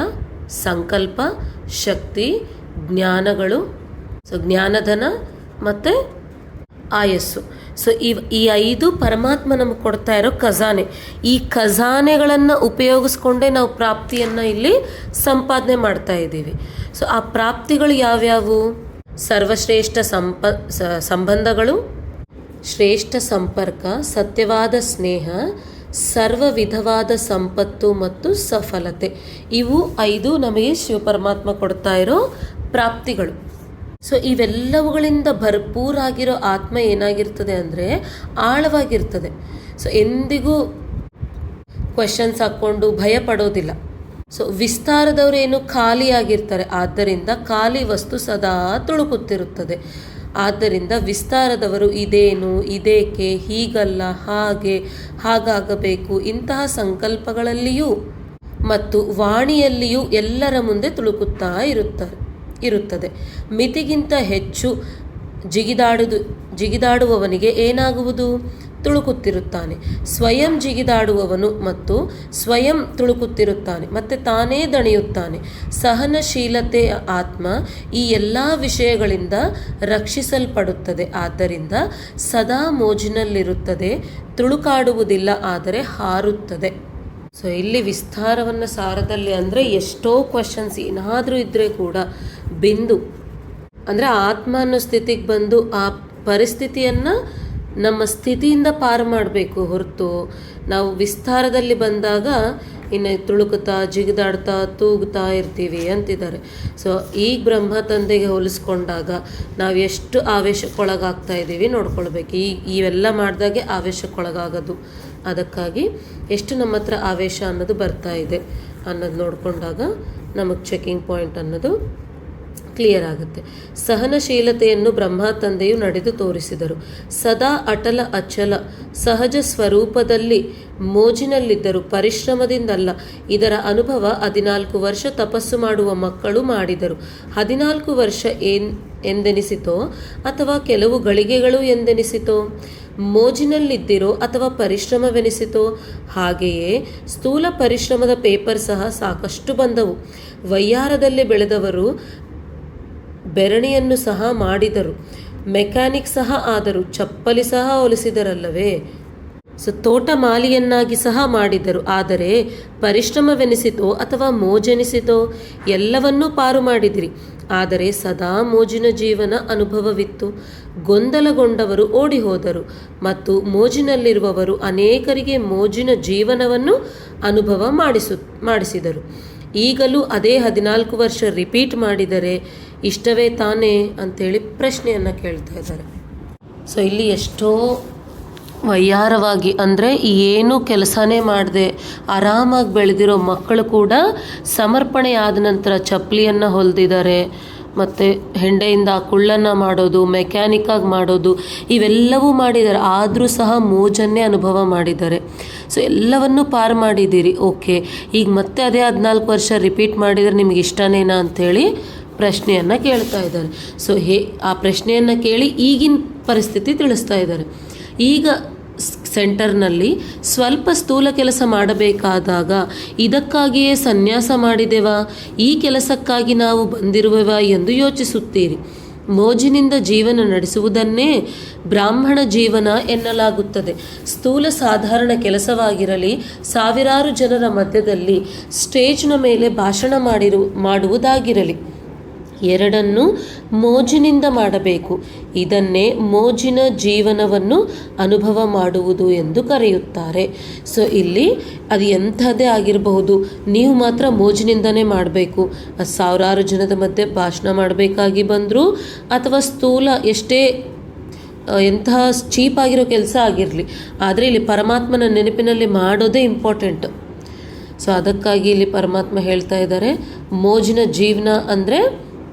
ಸಂಕಲ್ಪ, ಶಕ್ತಿ, ಜ್ಞಾನಗಳು, ಸೊ ಜ್ಞಾನಧನ ಮತ್ತು ಆಯಸ್ಸು. ಸೊ ಈ 5 ಪರಮಾತ್ಮ ನಮಗೆ ಕೊಡ್ತಾ ಇರೋ ಖಜಾನೆ. ಈ ಖಜಾನೆಗಳನ್ನು ಉಪಯೋಗಿಸ್ಕೊಂಡೇ ನಾವು ಪ್ರಾಪ್ತಿಯನ್ನು ಇಲ್ಲಿ ಸಂಪಾದನೆ ಮಾಡ್ತಾ ಇದ್ದೀವಿ. ಸೊ ಆ ಪ್ರಾಪ್ತಿಗಳು ಯಾವ್ಯಾವು? ಸರ್ವಶ್ರೇಷ್ಠ ಸಂಬಂಧಗಳು, ಶ್ರೇಷ್ಠ ಸಂಪರ್ಕ, ಸತ್ಯವಾದ ಸ್ನೇಹ, ಸರ್ವ ವಿಧವಾದ ಸಂಪತ್ತು ಮತ್ತು ಸಫಲತೆ. ಇವು 5 ನಮಗೆ ಶಿವಪರಮಾತ್ಮ ಕೊಡ್ತಾ ಇರೋ ಪ್ರಾಪ್ತಿಗಳು. ಸೊ ಇವೆಲ್ಲವುಗಳಿಂದ ಭರ್ಪೂರಾಗಿರೋ ಆತ್ಮ ಏನಾಗಿರ್ತದೆ ಅಂದರೆ ಆಳವಾಗಿರ್ತದೆ. ಸೊ ಎಂದಿಗೂ ಕ್ವೆಶನ್ಸ್ ಹಾಕ್ಕೊಂಡು ಭಯ ಪಡೋದಿಲ್ಲ. ಸೊ ವಿಸ್ತಾರದವರೇನು ಖಾಲಿಯಾಗಿರ್ತಾರೆ, ಆದ್ದರಿಂದ ಖಾಲಿ ವಸ್ತು ಸದಾ ತುಳುಕುತ್ತಿರುತ್ತದೆ. ಆದ್ದರಿಂದ ವಿಸ್ತಾರದವರು ಇದೇನು, ಇದೇಕೆ, ಹೀಗಲ್ಲ, ಹಾಗಾಗಬೇಕು ಇಂತಹ ಸಂಕಲ್ಪಗಳಲ್ಲಿಯೂ ಮತ್ತು ವಾಣಿಯಲ್ಲಿಯೂ ಎಲ್ಲರ ಮುಂದೆ ತುಳುಕುತ್ತಾ ಇರುತ್ತದೆ. ಮಿತಿಗಿಂತ ಹೆಚ್ಚು ಜಿಗಿದಾಡುವವನಿಗೆ ಏನಾಗುವುದು? ತುಳುಕುತ್ತಿರುತ್ತಾನೆ. ಸ್ವಯಂ ಜಿಗಿದಾಡುವವನು ಮತ್ತು ಸ್ವಯಂ ತುಳುಕುತ್ತಿರುತ್ತಾನೆ ಮತ್ತು ತಾನೇ ದಣಿಯುತ್ತಾನೆ. ಸಹನಶೀಲತೆಯ ಆತ್ಮ ಈ ಎಲ್ಲ ವಿಷಯಗಳಿಂದ ರಕ್ಷಿಸಲ್ಪಡುತ್ತದೆ. ಆದ್ದರಿಂದ ಸದಾ ಮೋಜಿನಲ್ಲಿರುತ್ತದೆ, ತುಳುಕಾಡುವುದಿಲ್ಲ, ಆದರೆ ಹಾರುತ್ತದೆ. ಸೊ ಇಲ್ಲಿ ವಿಸ್ತಾರವನ್ನು ಸಾರದಲ್ಲಿ ಅಂದರೆ ಎಷ್ಟೋ ಕ್ವಶನ್ಸ್ ಏನಾದರೂ ಇದ್ದರೆ ಕೂಡ ಬಿಂದು ಅಂದರೆ ಆತ್ಮ ಅನ್ನೋ ಸ್ಥಿತಿಗೆ ಬಂದು ಆ ಪರಿಸ್ಥಿತಿಯನ್ನು ನಮ್ಮ ಸ್ಥಿತಿಯಿಂದ ಪಾರು ಮಾಡಬೇಕು ಹೊರತು ನಾವು ವಿಸ್ತಾರದಲ್ಲಿ ಬಂದಾಗ ಇನ್ನು ತುಳುಕುತ್ತಾ ಜಿಗಿದಾಡ್ತಾ ತೂಗುತ್ತಾ ಇರ್ತೀವಿ ಅಂತಿದ್ದಾರೆ. ಸೊ ಈಗ ಬ್ರಹ್ಮ ತಂದೆಗೆ ಹೋಲಿಸ್ಕೊಂಡಾಗ ನಾವು ಎಷ್ಟು ಆವೇಶಕ್ಕೊಳಗಾಗ್ತಾ ಇದ್ದೀವಿ ನೋಡ್ಕೊಳ್ಬೇಕು. ಇವೆಲ್ಲ ಮಾಡಿದಾಗೆ ಆವೇಶಕ್ಕೊಳಗಾಗೋದು. ಅದಕ್ಕಾಗಿ ಎಷ್ಟು ನಮ್ಮ ಹತ್ರ ಆವೇಶ ಅನ್ನೋದು ಬರ್ತಾ ಇದೆ ಅನ್ನೋದು ನೋಡಿಕೊಂಡಾಗ ನಮಗೆ ಚೆಕಿಂಗ್ ಪಾಯಿಂಟ್ ಅನ್ನೋದು ಕ್ಲಿಯರ್ ಆಗುತ್ತೆ. ಸಹನಶೀಲತೆಯನ್ನು ಬ್ರಹ್ಮ ತಂದೆಯು ನಡೆದು ತೋರಿಸಿದರು. ಸದಾ ಅಟಲ ಅಚಲ ಸಹಜ ಸ್ವರೂಪದಲ್ಲಿ ಮೋಜಿನಲ್ಲಿದ್ದರು, ಪರಿಶ್ರಮದಿಂದಲ್ಲ. ಇದರ ಅನುಭವ 14 ವರ್ಷ ತಪಸ್ಸು ಮಾಡುವ ಮಕ್ಕಳು ಮಾಡಿದರು. 14 ವರ್ಷ ಎಂದೆನಿಸಿತೋ ಅಥವಾ ಕೆಲವು ಗಳಿಗೆಗಳು ಎಂದೆನಿಸಿತೋ? ಮೋಜಿನಲ್ಲಿದ್ದಿರೋ ಅಥವಾ ಪರಿಶ್ರಮವೆನಿಸಿತೋ? ಹಾಗೆಯೇ ಸ್ಥೂಲ ಪರಿಶ್ರಮದ ಪೇಪರ್ ಸಹ ಸಾಕಷ್ಟು ಬಂದವು. ವಯ್ಯಾರದಲ್ಲಿ ಬೆಳೆದವರು ಬೆರಣಿಯನ್ನು ಸಹ ಮಾಡಿದರು, ಮೆಕ್ಯಾನಿಕ್ ಸಹ ಆದರು, ಚಪ್ಪಲಿ ಸಹ ಹೊಲಿಸಿದರಲ್ಲವೇ. ಸೊ ತೋಟ ಮಾಲಿಯನ್ನಾಗಿ ಸಹ ಮಾಡಿದರು. ಆದರೆ ಪರಿಶ್ರಮವೆನಿಸಿತೋ ಅಥವಾ ಮೋಜೆನಿಸಿತೋ? ಎಲ್ಲವನ್ನೂ ಪಾರು ಮಾಡಿದಿರಿ, ಆದರೆ ಸದಾ ಮೋಜಿನ ಜೀವನ ಅನುಭವವಿತ್ತು. ಗೊಂದಲಗೊಂಡವರು ಓಡಿ ಹೋದರು ಮತ್ತು ಮೋಜಿನಲ್ಲಿರುವವರು ಅನೇಕರಿಗೆ ಮೋಜಿನ ಜೀವನವನ್ನು ಅನುಭವ ಮಾಡಿಸಿದರು. ಈಗಲೂ ಅದೇ 14 ವರ್ಷ ರಿಪೀಟ್ ಮಾಡಿದರೆ ಇಷ್ಟವೇ ತಾನೇ ಅಂಥೇಳಿ ಪ್ರಶ್ನೆಯನ್ನು ಕೇಳ್ತಾ ಇದ್ದಾರೆ. ಸೊ ಇಲ್ಲಿ ಎಷ್ಟೋ ವಯ್ಯಾರವಾಗಿ ಅಂದರೆ ಏನು ಕೆಲಸನೇ ಮಾಡದೆ ಆರಾಮಾಗಿ ಬೆಳೆದಿರೋ ಮಕ್ಕಳು ಕೂಡ ಸಮರ್ಪಣೆ ಆದ ನಂತರ ಚಪ್ಪಲಿಯನ್ನು ಹೊಲಿದಿದ್ದಾರೆ, ಮತ್ತು ಹೆಂಡೆಯಿಂದ ಕುಳ್ಳನ್ನು ಮಾಡೋದು, ಮೆಕ್ಯಾನಿಕ್ಕಾಗಿ ಮಾಡೋದು, ಇವೆಲ್ಲವೂ ಮಾಡಿದ್ದಾರೆ. ಆದರೂ ಸಹ ಮೋಜನ್ನೇ ಅನುಭವ ಮಾಡಿದ್ದಾರೆ. ಸೊ ಎಲ್ಲವನ್ನೂ ಪಾರು ಮಾಡಿದ್ದೀರಿ, ಓಕೆ. ಈಗ ಮತ್ತೆ ಅದೇ 14 ವರ್ಷ ರಿಪೀಟ್ ಮಾಡಿದರೆ ನಿಮಗೆ ಇಷ್ಟನೇನಾ ಅಂಥೇಳಿ ಪ್ರಶ್ನೆಯನ್ನು ಕೇಳ್ತಾ ಇದ್ದಾರೆ. ಸೊ ಆ ಪ್ರಶ್ನೆಯನ್ನು ಕೇಳಿ ಈಗಿನ ಪರಿಸ್ಥಿತಿ ತಿಳಿಸ್ತಾ ಇದ್ದಾರೆ. ಈಗ ಸೆಂಟರ್ನಲ್ಲಿ ಸ್ವಲ್ಪ ಸ್ಥೂಲ ಕೆಲಸ ಮಾಡಬೇಕಾದಾಗ ಇದಕ್ಕಾಗಿಯೇ ಸನ್ಯಾಸ ಮಾಡಿದೆವಾ, ಈ ಕೆಲಸಕ್ಕಾಗಿ ನಾವು ಬಂದಿರುವೆವಾ ಎಂದು ಯೋಚಿಸುತ್ತೀರಿ. ಮೋಜಿನಿಂದ ಜೀವನ ನಡೆಸುವುದನ್ನೇ ಬ್ರಾಹ್ಮಣ ಜೀವನ ಎನ್ನಲಾಗುತ್ತದೆ. ಸ್ಥೂಲ ಸಾಧಾರಣ ಕೆಲಸವಾಗಿರಲಿ, ಸಾವಿರಾರು ಜನರ ಮಧ್ಯದಲ್ಲಿ ಸ್ಟೇಜ್ನ ಮೇಲೆ ಭಾಷಣ ಮಾಡುವುದಾಗಿರಲಿ, ಎರಡನ್ನೂ ಮೋಜಿನಿಂದ ಮಾಡಬೇಕು. ಇದನ್ನೇ ಮೋಜಿನ ಜೀವನವನ್ನು ಅನುಭವ ಮಾಡುವುದು ಎಂದು ಕರೆಯುತ್ತಾರೆ. ಸೊ ಇಲ್ಲಿ ಅದು ಎಂಥದ್ದೇ ಆಗಿರಬಹುದು, ನೀವು ಮಾತ್ರ ಮೋಜಿನಿಂದನೇ ಮಾಡಬೇಕು. ಸಾವಿರಾರು ಜನದ ಮಧ್ಯೆ ಭಾಷಣ ಮಾಡಬೇಕಾಗಿ ಬಂದರೂ ಅಥವಾ ಸ್ಥೂಲ ಎಷ್ಟೇ ಎಂತಹ ಚೀಪಾಗಿರೋ ಕೆಲಸ ಆಗಿರಲಿ, ಆದರೆ ಇಲ್ಲಿ ಪರಮಾತ್ಮನ ನೆನಪಿನಲ್ಲಿ ಮಾಡೋದೇ ಇಂಪಾರ್ಟೆಂಟ್. ಸೊ ಅದಕ್ಕಾಗಿ ಇಲ್ಲಿ ಪರಮಾತ್ಮ ಹೇಳ್ತಾ ಇದ್ದಾರೆ, ಮೋಜಿನ ಜೀವನ ಅಂದರೆ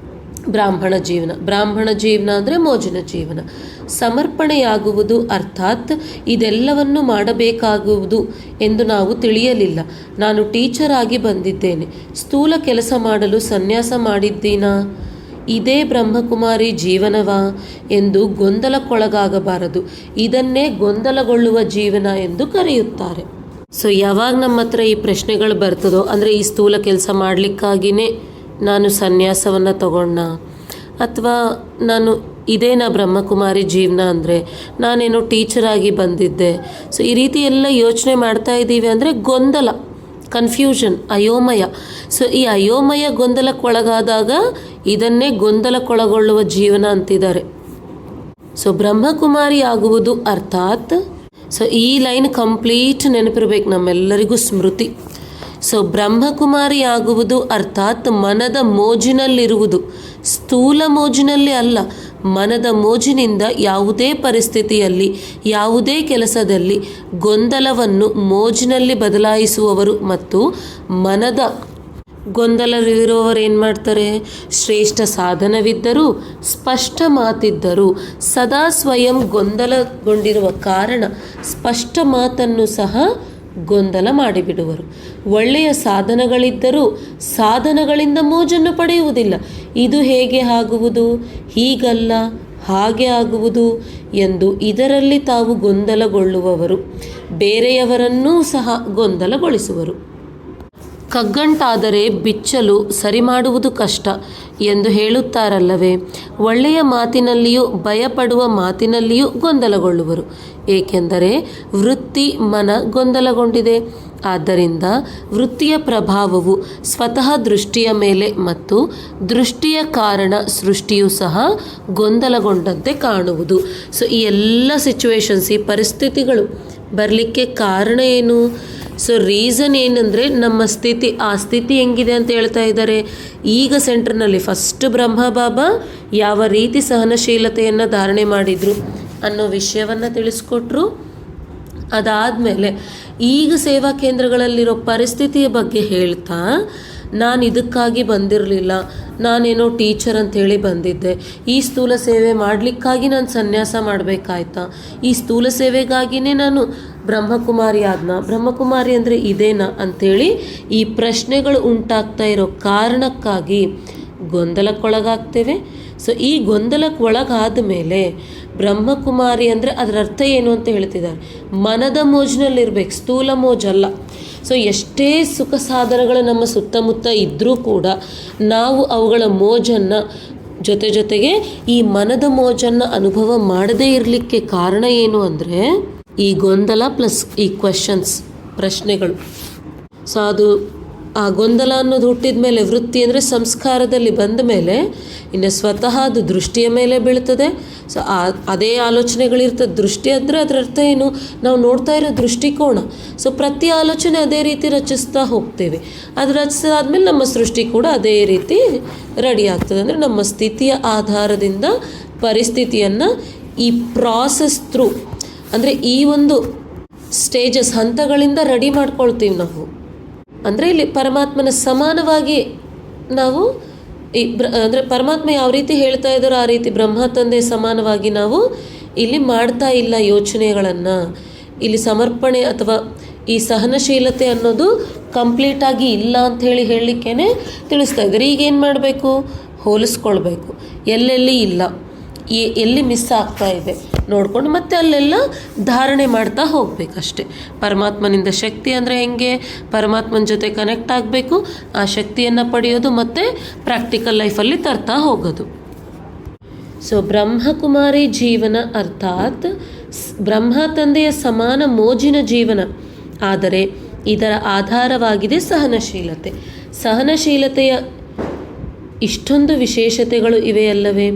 ಬ್ರಾಹ್ಮಣ ಜೀವನ, ಬ್ರಾಹ್ಮಣ ಜೀವನ ಅಂದರೆ ಮೋಜಿನ ಜೀವನ. ಸಮರ್ಪಣೆಯಾಗುವುದು ಅರ್ಥಾತ್ ಇದೆಲ್ಲವನ್ನು ಮಾಡಬೇಕಾಗುವುದು ಎಂದು ನಾವು ತಿಳಿಯಲಿಲ್ಲ. ನಾನು ಟೀಚರ್ ಆಗಿ ಬಂದಿದ್ದೇನೆ, ಸ್ಥೂಲ ಕೆಲಸ ಮಾಡಲು ಸನ್ಯಾಸ ಮಾಡಿದ್ದೀನಾ, ಇದೇ ಬ್ರಹ್ಮಕುಮಾರಿ ಜೀವನವಾ ಎಂದು ಗೊಂದಲಕ್ಕೊಳಗಾಗಬಾರದು. ಇದನ್ನೇ ಗೊಂದಲಗೊಳ್ಳುವ ಜೀವನ ಎಂದು ಕರೆಯುತ್ತಾರೆ. ಸೊ ಯಾವಾಗ ನಮ್ಮ ಹತ್ರ ಈ ಪ್ರಶ್ನೆಗಳು ಬರ್ತದೋ, ಅಂದರೆ ಈ ಸ್ಥೂಲ ಕೆಲಸ ಮಾಡಲಿಕ್ಕಾಗಿಯೇ ನಾನು ಸನ್ಯಾಸವನ್ನು ತಗೊಂಡ, ಅಥವಾ ನಾನು ಇದೇನಾ ಬ್ರಹ್ಮಕುಮಾರಿ ಜೀವನ ಅಂದರೆ ನಾನೇನೋ ಟೀಚರಾಗಿ ಬಂದಿದ್ದೆ. ಸೊ ಈ ರೀತಿ ಎಲ್ಲ ಯೋಚನೆ ಮಾಡ್ತಾ ಇದ್ದೀವಿ ಅಂದರೆ ಗೊಂದಲ, ಕನ್ಫ್ಯೂಷನ್, ಅಯೋಮಯ. ಸೊ ಈ ಅಯೋಮಯ ಗೊಂದಲಕ್ಕೊಳಗಾದಾಗ ಇದನ್ನೇ ಗೊಂದಲಕ್ಕೊಳಗೊಳ್ಳುವ ಜೀವನ ಅಂತಿದ್ದಾರೆ. ಸೊ ಬ್ರಹ್ಮಕುಮಾರಿ ಆಗುವುದು ಅರ್ಥಾತ್, ಸೊ ಈ ಲೈನ್ ಕಂಪ್ಲೀಟ್ ನೆನಪಿರ್ಬೇಕು ನಮ್ಮೆಲ್ಲರಿಗೂ, ಸ್ಮೃತಿ. ಸೊ ಬ್ರಹ್ಮಕುಮಾರಿ ಆಗುವುದು ಅರ್ಥಾತ್ ಮನದ ಮೋಜಿನಲ್ಲಿರುವುದು, ಸ್ಥೂಲ ಮೋಜಿನಲ್ಲಿ ಅಲ್ಲ. ಮನದ ಮೋಜಿನಿಂದ ಯಾವುದೇ ಪರಿಸ್ಥಿತಿಯಲ್ಲಿ, ಯಾವುದೇ ಕೆಲಸದಲ್ಲಿ ಗೊಂದಲವನ್ನು ಮೋಜಿನಲ್ಲಿ ಬದಲಾಯಿಸುವವರು ಮತ್ತು ಮನದ ಗೊಂದಲವಿರುವವರು ಏನು ಮಾಡ್ತಾರೆ, ಶ್ರೇಷ್ಠ ಸಾಧನವಿದ್ದರೂ ಸ್ಪಷ್ಟ ಮಾತಿದ್ದರೂ ಸದಾ ಸ್ವಯಂ ಗೊಂದಲಗೊಂಡಿರುವ ಕಾರಣ ಸ್ಪಷ್ಟ ಮಾತನ್ನು ಸಹ ಗೊಂದಲ ಮಾಡಿಬಿಡುವರು. ಒಳ್ಳೆಯ ಸಾಧನಗಳಿದ್ದರೂ ಸಾಧನಗಳಿಂದ ಮೋಜನ್ನು ಪಡೆಯುವುದಿಲ್ಲ. ಇದು ಹೇಗೆ ಆಗುವುದು, ಹೀಗಲ್ಲ ಹಾಗೆ ಆಗುವುದು ಎಂದು ಇದರಲ್ಲಿ ತಾವು ಗೊಂದಲಗೊಳ್ಳುವವರು, ಬೇರೆಯವರನ್ನೂ ಸಹ ಗೊಂದಲಗೊಳಿಸುವರು. ಕಗ್ಗಂಟಾದರೆ ಬಿಚ್ಚಲು ಸರಿ ಮಾಡುವುದು ಕಷ್ಟ ಎಂದು ಹೇಳುತ್ತಾರಲ್ಲವೇ, ಒಳ್ಳೆಯ ಮಾತಿನಲ್ಲಿಯೂ ಭಯಪಡುವ ಮಾತಿನಲ್ಲಿಯೂ ಗೊಂದಲಗೊಳ್ಳುವರು. ಏಕೆಂದರೆ ವೃತ್ತಿ ಮನ ಗೊಂದಲಗೊಂಡಿದೆ. ಆದ್ದರಿಂದ ವೃತ್ತಿಯ ಪ್ರಭಾವವು ಸ್ವತಃ ದೃಷ್ಟಿಯ ಮೇಲೆ ಮತ್ತು ದೃಷ್ಟಿಯ ಕಾರಣ ಸೃಷ್ಟಿಯೂ ಸಹ ಗೊಂದಲಗೊಂಡಂತೆ ಕಾಣುವುದು. ಸೊ ಈ ಎಲ್ಲ ಸಿಚುವೇಶನ್ಸ್, ಈ ಪರಿಸ್ಥಿತಿಗಳು ಬರಲಿಕ್ಕೆ ಕಾರಣ ಏನು? ಸೊ ರೀಸನ್ ಏನಂದರೆ ನಮ್ಮ ಸ್ಥಿತಿ, ಆ ಸ್ಥಿತಿ ಹೆಂಗಿದೆ ಅಂತ ಹೇಳ್ತಾ ಇದ್ದಾರೆ. ಈಗ ಸೆಂಟರ್ನಲ್ಲಿ ಫಸ್ಟ್ ಬ್ರಹ್ಮ ಬಾಬಾ ಯಾವ ರೀತಿ ಸಹನಶೀಲತೆಯನ್ನು ಧಾರಣೆ ಮಾಡಿದರು ಅನ್ನೋ ವಿಷಯವನ್ನು ತಿಳಿಸ್ಕೊಟ್ರು. ಅದಾದಮೇಲೆ ಈಗ ಸೇವಾ ಕೇಂದ್ರಗಳಲ್ಲಿರೋ ಪರಿಸ್ಥಿತಿಯ ಬಗ್ಗೆ ಹೇಳ್ತಾ, ನಾನು ಇದಕ್ಕಾಗಿ ಬಂದಿರಲಿಲ್ಲ, ನಾನೇನೋ ಟೀಚರ್ ಅಂಥೇಳಿ ಬಂದಿದ್ದೆ, ಈ ಸ್ಥೂಲ ಸೇವೆ ಮಾಡಲಿಕ್ಕಾಗಿ ನಾನು ಸನ್ಯಾಸ ಮಾಡಬೇಕಾಯ್ತಾ, ಈ ಸ್ಥೂಲ ಸೇವೆಗಾಗಿಯೇ ನಾನು ಬ್ರಹ್ಮಕುಮಾರಿ ಆದ್ನಾ, ಬ್ರಹ್ಮಕುಮಾರಿ ಅಂದರೆ ಇದೇನಾ ಅಂಥೇಳಿ ಈ ಪ್ರಶ್ನೆಗಳು ಉಂಟಾಗ್ತಾ ಇರೋ ಕಾರಣಕ್ಕಾಗಿ ಗೊಂದಲಕ್ಕೊಳಗಾಗ್ತೇವೆ. ಸೊ ಈ ಗೊಂದಲಕ್ಕೆ ಒಳಗಾದ ಮೇಲೆ ಬ್ರಹ್ಮಕುಮಾರಿ ಅಂದರೆ ಅದರ ಅರ್ಥ ಏನು ಅಂತ ಹೇಳ್ತಿದ್ದಾರೆ, ಮನದ ಮೋಜಿನಲ್ಲಿರ್ಬೇಕು, ಸ್ಥೂಲ ಮೋಜಲ್ಲ. ಸೊ ಎಷ್ಟೇ ಸುಖ ಸಾಧನಗಳು ನಮ್ಮ ಸುತ್ತಮುತ್ತ ಇದ್ದರೂ ಕೂಡ ನಾವು ಅವುಗಳ ಮೋಜನ್ನು ಜೊತೆಗೆ ಈ ಮನದ ಮೋಜನ್ನು ಅನುಭವ ಮಾಡದೇ ಇರಲಿಕ್ಕೆ ಕಾರಣ ಏನು ಅಂದರೆ ಈ ಗೊಂದಲ ಪ್ಲಸ್ ಈ ಕ್ವೆಶನ್ಸ್, ಪ್ರಶ್ನೆಗಳು. ಸೊ ಅದು ಆ ಗೊಂದಲ ಅನ್ನೋದು ಹುಟ್ಟಿದ ಮೇಲೆ, ವೃತ್ತಿ ಅಂದರೆ ಸಂಸ್ಕಾರದಲ್ಲಿ ಬಂದ ಮೇಲೆ ಇನ್ನು ಸ್ವತಃ ಅದು ದೃಷ್ಟಿಯ ಮೇಲೆ ಬೀಳ್ತದೆ. ಸೊ ಅದೇ ಆಲೋಚನೆಗಳಿರ್ತದೆ. ದೃಷ್ಟಿ ಅಂದರೆ ಅದರ ಅರ್ಥ ಏನು, ನಾವು ನೋಡ್ತಾ ಇರೋ ದೃಷ್ಟಿಕೋನ. ಸೊ ಪ್ರತಿ ಆಲೋಚನೆ ಅದೇ ರೀತಿ ರಚಿಸ್ತಾ ಹೋಗ್ತೇವೆ. ಅದು ರಚಿಸಾದ್ಮೇಲೆ ನಮ್ಮ ಸೃಷ್ಟಿ ಕೂಡ ಅದೇ ರೀತಿ ರೆಡಿ ಆಗ್ತದೆ. ಅಂದರೆ ನಮ್ಮ ಸ್ಥಿತಿಯ ಆಧಾರದಿಂದ ಪರಿಸ್ಥಿತಿಯನ್ನು ಈ ಪ್ರಾಸೆಸ್ ಥ್ರೂ, ಅಂದರೆ ಈ ಒಂದು ಸ್ಟೇಜಸ್, ಹಂತಗಳಿಂದ ರೆಡಿ ಮಾಡ್ಕೊಳ್ತೀವಿ ನಾವು. ಅಂದರೆ ಇಲ್ಲಿ ಪರಮಾತ್ಮನ ಸಮಾನವಾಗಿ ನಾವು ಅಂದರೆ ಪರಮಾತ್ಮ ಯಾವ ರೀತಿ ಹೇಳ್ತಾ ಇದ್ದಾರೋ ಆ ರೀತಿ ಬ್ರಹ್ಮ ತಂದೆ ಸಮಾನವಾಗಿ ನಾವು ಇಲ್ಲಿ ಮಾಡ್ತಾ ಇಲ್ಲ ಯೋಚನೆಗಳನ್ನು. ಇಲ್ಲಿ ಸಮರ್ಪಣೆ ಅಥವಾ ಈ ಸಹನಶೀಲತೆ ಅನ್ನೋದು ಕಂಪ್ಲೀಟಾಗಿ ಇಲ್ಲ ಅಂಥೇಳಿ ಹೇಳಲಿಕ್ಕೇ ತಿಳಿಸ್ತಾ ಇದ್ದಾರೆ. ಈಗೇನು ಮಾಡಬೇಕು, ಹೋಲಿಸ್ಕೊಳ್ಬೇಕು, ಎಲ್ಲೆಲ್ಲಿ ಇಲ್ಲ, ಎಲ್ಲಿ ಮಿಸ್ ಆಗ್ತಾ ಇದೆ ನೋಡಿಕೊಂಡು ಮತ್ತೆ ಅಲ್ಲೆಲ್ಲ ಧಾರಣೆ ಮಾಡ್ತಾ ಹೋಗಬೇಕಷ್ಟೆ. ಪರಮಾತ್ಮನಿಂದ ಶಕ್ತಿ ಅಂದರೆ ಹೆಂಗೆ, ಪರಮಾತ್ಮನ ಜೊತೆ ಕನೆಕ್ಟ್ ಆಗಬೇಕು, ಆ ಶಕ್ತಿಯನ್ನು ಪಡೆಯೋದು ಮತ್ತು ಪ್ರಾಕ್ಟಿಕಲ್ ಲೈಫಲ್ಲಿ ತರ್ತಾ ಹೋಗೋದು. ಸೊ ಬ್ರಹ್ಮಕುಮಾರಿ ಜೀವನ ಅರ್ಥಾತ್ ಬ್ರಹ್ಮ ತಂದೆಯ ಸಮಾನ ಮೋಜಿನ ಜೀವನ. ಆದರೆ ಇದರ ಆಧಾರವಾಗಿದೆ ಸಹನಶೀಲತೆ. ಸಹನಶೀಲತೆಯ ಇಷ್ಟೊಂದು ವಿಶೇಷತೆಗಳು ಇವೆಯಲ್ಲವೇ?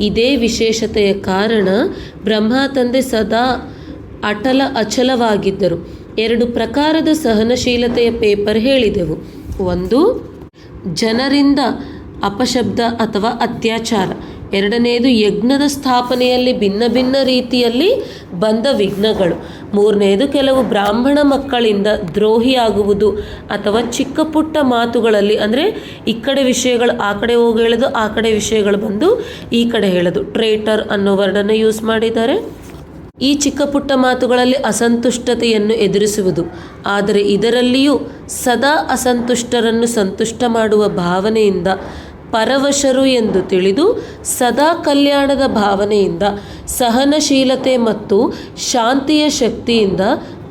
ಇದೇ ವಿಶೇಷತೆಯ ಕಾರಣ ಬ್ರಹ್ಮ ತಂದೆ ಸದಾ ಅಚಲವಾಗಿದ್ದರು. 2 ಪ್ರಕಾರದ ಸಹನಶೀಲತೆಯ ಪೇಪರ್ ಹೇಳಿದೆವು. ಒಂದು, ಜನರಿಂದ ಅಪಶಬ್ದ ಅಥವಾ ಅತ್ಯಾಚಾರ. 2ನೇದು, ಯಜ್ಞದ ಸ್ಥಾಪನೆಯಲ್ಲಿ ಭಿನ್ನ ಭಿನ್ನ ರೀತಿಯಲ್ಲಿ ಬಂದ ವಿಘ್ನಗಳು. 3ನೇದು, ಕೆಲವು ಬ್ರಾಹ್ಮಣ ಮಕ್ಕಳಿಂದ ದ್ರೋಹಿಯಾಗುವುದು ಅಥವಾ ಚಿಕ್ಕ ಪುಟ್ಟ ಮಾತುಗಳಲ್ಲಿ, ಅಂದರೆ ಈ ಕಡೆ ವಿಷಯಗಳು ಆ ಕಡೆ ಹೋಗಿ ಹೇಳೋದು, ಆ ಕಡೆ ವಿಷಯಗಳು ಬಂದು ಈ ಕಡೆ ಹೇಳೋದು. ಟ್ರೇಟರ್ ಅನ್ನೋ ವರ್ಡನ್ನು ಯೂಸ್ ಮಾಡಿದ್ದಾರೆ. ಈ ಚಿಕ್ಕ ಪುಟ್ಟ ಮಾತುಗಳಲ್ಲಿ ಅಸಂತುಷ್ಟತೆಯನ್ನು ಎದುರಿಸುವುದು. ಆದರೆ ಇದರಲ್ಲಿಯೂ ಸದಾ ಅಸಂತುಷ್ಟರನ್ನು ಸಂತುಷ್ಟ ಮಾಡುವ ಭಾವನೆಯಿಂದ ಪರವಶರು ಎಂದು ತಿಳಿದು ಸದಾ ಕಲ್ಯಾಣದ ಭಾವನೆಯಿಂದ ಸಹನಶೀಲತೆ ಮತ್ತು ಶಾಂತಿಯ ಶಕ್ತಿಯಿಂದ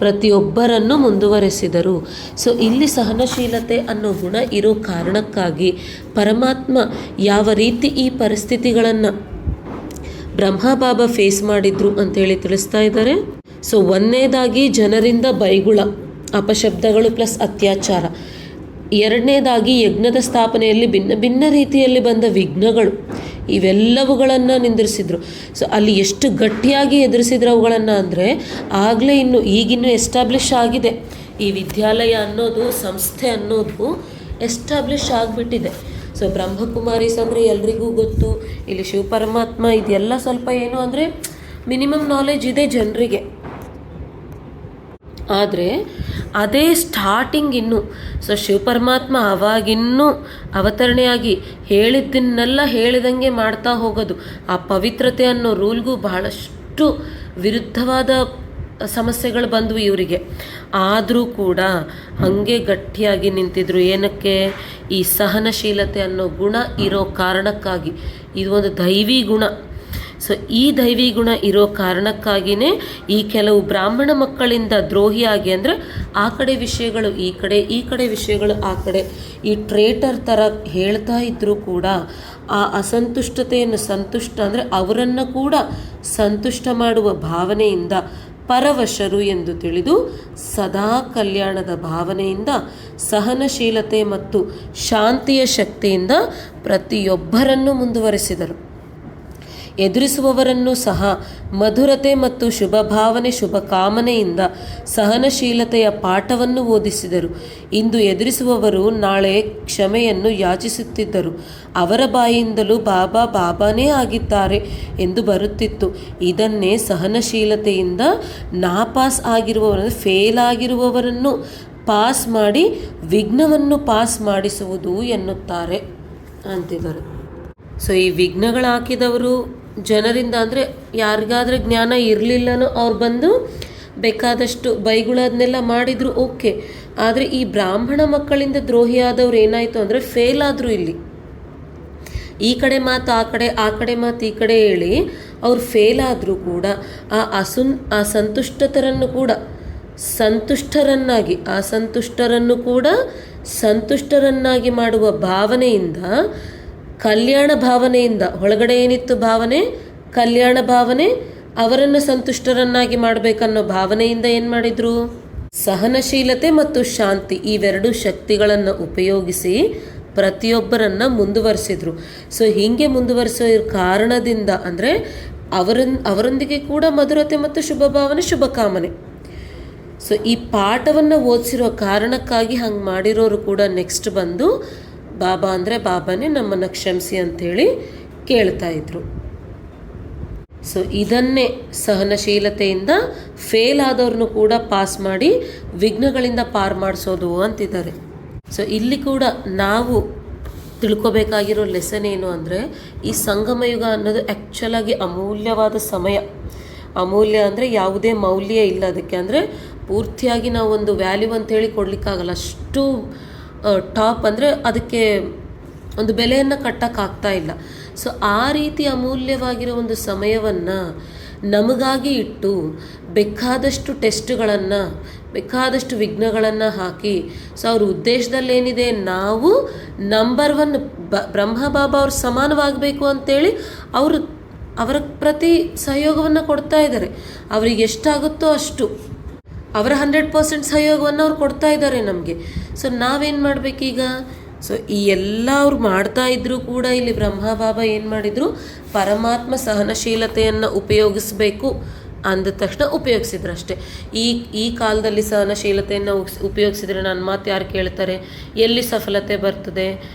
ಪ್ರತಿಯೊಬ್ಬರನ್ನು ಮುಂದುವರೆಸಿದರು. ಸೊ ಇಲ್ಲಿ ಸಹನಶೀಲತೆ ಅನ್ನೋ ಗುಣ ಇರೋ ಕಾರಣಕ್ಕಾಗಿ ಪರಮಾತ್ಮ ಯಾವ ರೀತಿ ಈ ಪರಿಸ್ಥಿತಿಗಳನ್ನು ಬ್ರಹ್ಮ ಬಾಬಾ ಫೇಸ್ ಮಾಡಿದ್ರು ಅಂತೇಳಿ ತಿಳಿಸ್ತಾ ಇದ್ದಾರೆ. ಸೊ 1ನೇದಾಗಿ ಜನರಿಂದ ಬೈಗುಳ, ಅಪಶಬ್ದಗಳು ಪ್ಲಸ್ ಅತ್ಯಾಚಾರ. 2ನೇದಾಗಿ ಯಜ್ಞದ ಸ್ಥಾಪನೆಯಲ್ಲಿ ಭಿನ್ನ ಭಿನ್ನ ರೀತಿಯಲ್ಲಿ ಬಂದ ವಿಘ್ನಗಳು. ಇವೆಲ್ಲವುಗಳನ್ನು ನಿಂದಿರಿಸಿದ್ರು. ಸೊ ಅಲ್ಲಿ ಎಷ್ಟು ಗಟ್ಟಿಯಾಗಿ ಎದುರಿಸಿದ್ರು ಅವುಗಳನ್ನು ಅಂದರೆ, ಆಗಲೇ ಈಗಿನ್ನೂ ಎಸ್ಟಾಬ್ಲಿಷ್ ಆಗಿದೆ. ಈ ವಿದ್ಯಾಲಯ ಅನ್ನೋದು, ಸಂಸ್ಥೆ ಅನ್ನೋದು ಎಸ್ಟಾಬ್ಲಿಷ್ ಆಗಿಬಿಟ್ಟಿದೆ. ಸೊ ಬ್ರಹ್ಮಕುಮಾರೀಸ್ ಅಂದರೆ ಎಲ್ರಿಗೂ ಗೊತ್ತು. ಇಲ್ಲಿ ಶಿವಪರಮಾತ್ಮ ಇದೆಲ್ಲ ಸ್ವಲ್ಪ ಏನು ಅಂದರೆ ಮಿನಿಮಮ್ ನಾಲೆಜ್ ಇದೆ ಜನರಿಗೆ. ಆದರೆ ಅದೇ ಸ್ಟಾರ್ಟಿಂಗ್ ಇನ್ನು. ಸೊ ಶಿವಪರಮಾತ್ಮ ಅವಾಗಿನ್ನೂ ಅವತರಣೆಯಾಗಿ ಹೇಳಿದ್ದನ್ನೆಲ್ಲ ಹೇಳಿದಂಗೆ ಮಾಡ್ತಾ ಹೋಗೋದು. ಆ ಪವಿತ್ರತೆ ಅನ್ನೋ ರೂಲ್ಗೂ ಬಹಳಷ್ಟು ವಿರುದ್ಧವಾದ ಸಮಸ್ಯೆಗಳು ಬಂದವು ಇವರಿಗೆ. ಆದರೂ ಕೂಡ ಹಾಗೆ ಗಟ್ಟಿಯಾಗಿ ನಿಂತಿದ್ರು. ಏನಕ್ಕೆ? ಈ ಸಹನಶೀಲತೆ ಅನ್ನೋ ಗುಣ ಇರೋ ಕಾರಣಕ್ಕಾಗಿ. ಇದು ಒಂದು ದೈವಿ ಗುಣ. ಸೊ ಈ ದೈವಿ ಗುಣ ಇರೋ ಕಾರಣಕ್ಕಾಗಿಯೇ ಈ ಕೆಲವು ಬ್ರಾಹ್ಮಣ ಮಕ್ಕಳಿಂದ ದ್ರೋಹಿಯಾಗಿ, ಅಂದರೆ ಆ ಕಡೆ ವಿಷಯಗಳು ಈ ಕಡೆ, ಈ ಕಡೆ ವಿಷಯಗಳು ಆ ಕಡೆ, ಈ ಟ್ರೇಟರ್ ಥರ ಹೇಳ್ತಾ ಇದ್ದರೂ ಕೂಡ ಆ ಅಸಂತುಷ್ಟತೆಯನ್ನು ಸಂತುಷ್ಟ, ಅಂದರೆ ಅವರನ್ನು ಕೂಡ ಸಂತುಷ್ಟ ಮಾಡುವ ಭಾವನೆಯಿಂದ ಪರವಶರು ಎಂದು ತಿಳಿದು ಸದಾ ಕಲ್ಯಾಣದ ಭಾವನೆಯಿಂದ ಸಹನಶೀಲತೆ ಮತ್ತು ಶಾಂತಿಯ ಶಕ್ತಿಯಿಂದ ಪ್ರತಿಯೊಬ್ಬರನ್ನು ಮುಂದುವರೆಸಿದರು. ಎದುರಿಸುವವರನ್ನು ಸಹ ಮಧುರತೆ ಮತ್ತು ಶುಭ ಭಾವನೆ, ಶುಭ ಕಾಮನೆಯಿಂದ ಸಹನಶೀಲತೆಯ ಪಾಠವನ್ನು ಓದಿಸಿದರು. ಇಂದು ಎದುರಿಸುವವರು ನಾಳೆ ಕ್ಷಮೆಯನ್ನು ಯಾಚಿಸುತ್ತಿದ್ದರು. ಅವರ ಬಾಯಿಯಿಂದಲೂ ಬಾಬಾ ಬಾಬಾನೇ ಆಗಿದ್ದಾರೆ ಎಂದು ಬರುತ್ತಿತ್ತು. ಇದನ್ನೇ ಸಹನಶೀಲತೆಯಿಂದ ನಾಪಾಸ್ ಆಗಿರುವವರನ್ನು, ಫೇಲ್ ಆಗಿರುವವರನ್ನು ಪಾಸ್ ಮಾಡಿ ವಿಘ್ನವನ್ನು ಪಾಸ್ ಮಾಡಿಸುವುದು ಎನ್ನುತ್ತಾರೆ ಅಂತಿದ್ದಾರೆ. ಸೊ ಈ ವಿಘ್ನಗಳು ಹಾಕಿದವರು ಜನರಿಂದ, ಅಂದರೆ ಯಾರಿಗಾದ್ರೆ ಜ್ಞಾನ ಇರಲಿಲ್ಲನೋ ಅವ್ರು ಬಂದು ಬೇಕಾದಷ್ಟು ಬೈಗುಳದನ್ನೆಲ್ಲ ಮಾಡಿದ್ರು, ಓಕೆ. ಆದರೆ ಈ ಬ್ರಾಹ್ಮಣ ಮಕ್ಕಳಿಂದ ದ್ರೋಹಿಯಾದವ್ರು ಏನಾಯಿತು ಅಂದರೆ ಫೇಲ್ ಆದರು. ಇಲ್ಲಿ ಈ ಕಡೆ ಮಾತು ಆ ಕಡೆ, ಆ ಕಡೆ ಮಾತು ಈ ಕಡೆ ಹೇಳಿ ಅವ್ರು ಫೇಲ್ ಆದರೂ ಕೂಡ ಆ ಸಂತುಷ್ಟತರನ್ನು ಕೂಡ ಸಂತುಷ್ಟರನ್ನಾಗಿ, ಅಸಂತುಷ್ಟರನ್ನು ಕೂಡ ಸಂತುಷ್ಟರನ್ನಾಗಿ ಮಾಡುವ ಭಾವನೆಯಿಂದ, ಕಲ್ಯಾಣ ಭಾವನೆಯಿಂದ, ಒಳಗಡೆ ಏನಿತ್ತು ಭಾವನೆ, ಕಲ್ಯಾಣ ಭಾವನೆ, ಅವರನ್ನು ಸಂತುಷ್ಟರನ್ನಾಗಿ ಮಾಡಬೇಕನ್ನೋ ಭಾವನೆಯಿಂದ ಏನು ಮಾಡಿದರು? ಸಹನಶೀಲತೆ ಮತ್ತು ಶಾಂತಿ ಇವೆರಡು ಶಕ್ತಿಗಳನ್ನು ಉಪಯೋಗಿಸಿ ಪ್ರತಿಯೊಬ್ಬರನ್ನು ಮುಂದುವರಿಸಿದ್ರು. ಸೊ ಹೀಗೆ ಮುಂದುವರಿಸೋ ಕಾರಣದಿಂದ ಅಂದರೆ ಅವರೊಂದಿಗೆ ಕೂಡ ಮಧುರತೆ ಮತ್ತು ಶುಭ ಭಾವನೆ, ಶುಭ ಕಾಮನೆ. ಸೊ ಈ ಪಾಠವನ್ನು ಓದಿಸಿರೋ ಕಾರಣಕ್ಕಾಗಿ ಹಂಗೆ ಮಾಡಿರೋರು ಕೂಡ ನೆಕ್ಸ್ಟ್ ಬಂದು ಬಾಬಾ ಅಂದರೆ ಬಾಬಾನೇ ನಮ್ಮನ್ನು ಕ್ಷಮಿಸಿ ಅಂಥೇಳಿ ಕೇಳ್ತಾ ಇದ್ರು. ಸೊ ಇದನ್ನೇ ಸಹನಶೀಲತೆಯಿಂದ ಫೇಲ್ ಆದವ್ರನ್ನು ಕೂಡ ಪಾಸ್ ಮಾಡಿ ವಿಘ್ನಗಳಿಂದ ಪಾರು ಮಾಡಿಸೋದು ಅಂತಿದ್ದಾರೆ. ಸೊ ಇಲ್ಲಿ ಕೂಡ ನಾವು ತಿಳ್ಕೊಬೇಕಾಗಿರೋ ಲೆಸನ್ ಏನು ಅಂದರೆ, ಈ ಸಂಗಮಯುಗ ಅನ್ನೋದು ಆ್ಯಕ್ಚುಲಾಗಿ ಅಮೂಲ್ಯವಾದ ಸಮಯ. ಅಮೂಲ್ಯ ಅಂದರೆ ಯಾವುದೇ ಮೌಲ್ಯ ಇಲ್ಲ ಅದಕ್ಕೆ, ಅಂದರೆ ಪೂರ್ತಿಯಾಗಿ ನಾವು ಒಂದು ವ್ಯಾಲ್ಯೂ ಅಂತೇಳಿ ಕೊಡಲಿಕ್ಕಾಗಲ್ಲ. ಅಷ್ಟು ಟಾಪ್ ಅಂದರೆ ಅದಕ್ಕೆ ಒಂದು ಬೆಲೆಯನ್ನು ಕಟ್ಟೋಕ್ಕಾಗ್ತಾ ಇಲ್ಲ. ಸೊ ಆ ರೀತಿ ಅಮೂಲ್ಯವಾಗಿರೋ ಒಂದು ಸಮಯವನ್ನು ನಮಗಾಗಿ ಇಟ್ಟು ಬೇಕಾದಷ್ಟು ಟೆಸ್ಟ್ಗಳನ್ನು, ಬೇಕಾದಷ್ಟು ವಿಘ್ನಗಳನ್ನು ಹಾಕಿ, ಸೊ ಅವ್ರ ಉದ್ದೇಶದಲ್ಲೇನಿದೆ, ನಾವು ನಂಬರ್ 1 ಬ್ರಹ್ಮ ಬಾಬಾ ಅವ್ರು ಸಮಾನವಾಗಬೇಕು ಅಂತೇಳಿ ಅವರ ಪ್ರತಿ ಸಹಯೋಗವನ್ನು ಕೊಡ್ತಾ ಇದ್ದಾರೆ. ಅವ್ರಿಗೆ ಎಷ್ಟಾಗುತ್ತೋ ಅಷ್ಟು ಅವರ 100% ಸಹಯೋಗವನ್ನು ಅವ್ರು ಕೊಡ್ತಾ ಇದ್ದಾರೆ ನಮಗೆ. ಸೊ ನಾವೇನು ಮಾಡಬೇಕೀಗ? ಸೊ ಈ ಎಲ್ಲ ಅವ್ರು ಮಾಡ್ತಾ ಇದ್ರೂ ಕೂಡ ಇಲ್ಲಿ ಬ್ರಹ್ಮ ಬಾಬಾ ಏನು ಮಾಡಿದರು, ಪರಮಾತ್ಮ ಸಹನಶೀಲತೆಯನ್ನು ಉಪಯೋಗಿಸ್ಬೇಕು ಅಂದ ತಕ್ಷಣ ಉಪಯೋಗಿಸಿದ್ರು ಅಷ್ಟೇ. ಈ ಕಾಲದಲ್ಲಿ ಸಹನಶೀಲತೆಯನ್ನು ಉಪಯೋಗಿಸಿದ್ರೆ ನನ್ನ ಮಾತು ಯಾರು ಕೇಳ್ತಾರೆ? ಎಲ್ಲಿ ಸಫಲತೆ ಬರ್ತದೆ?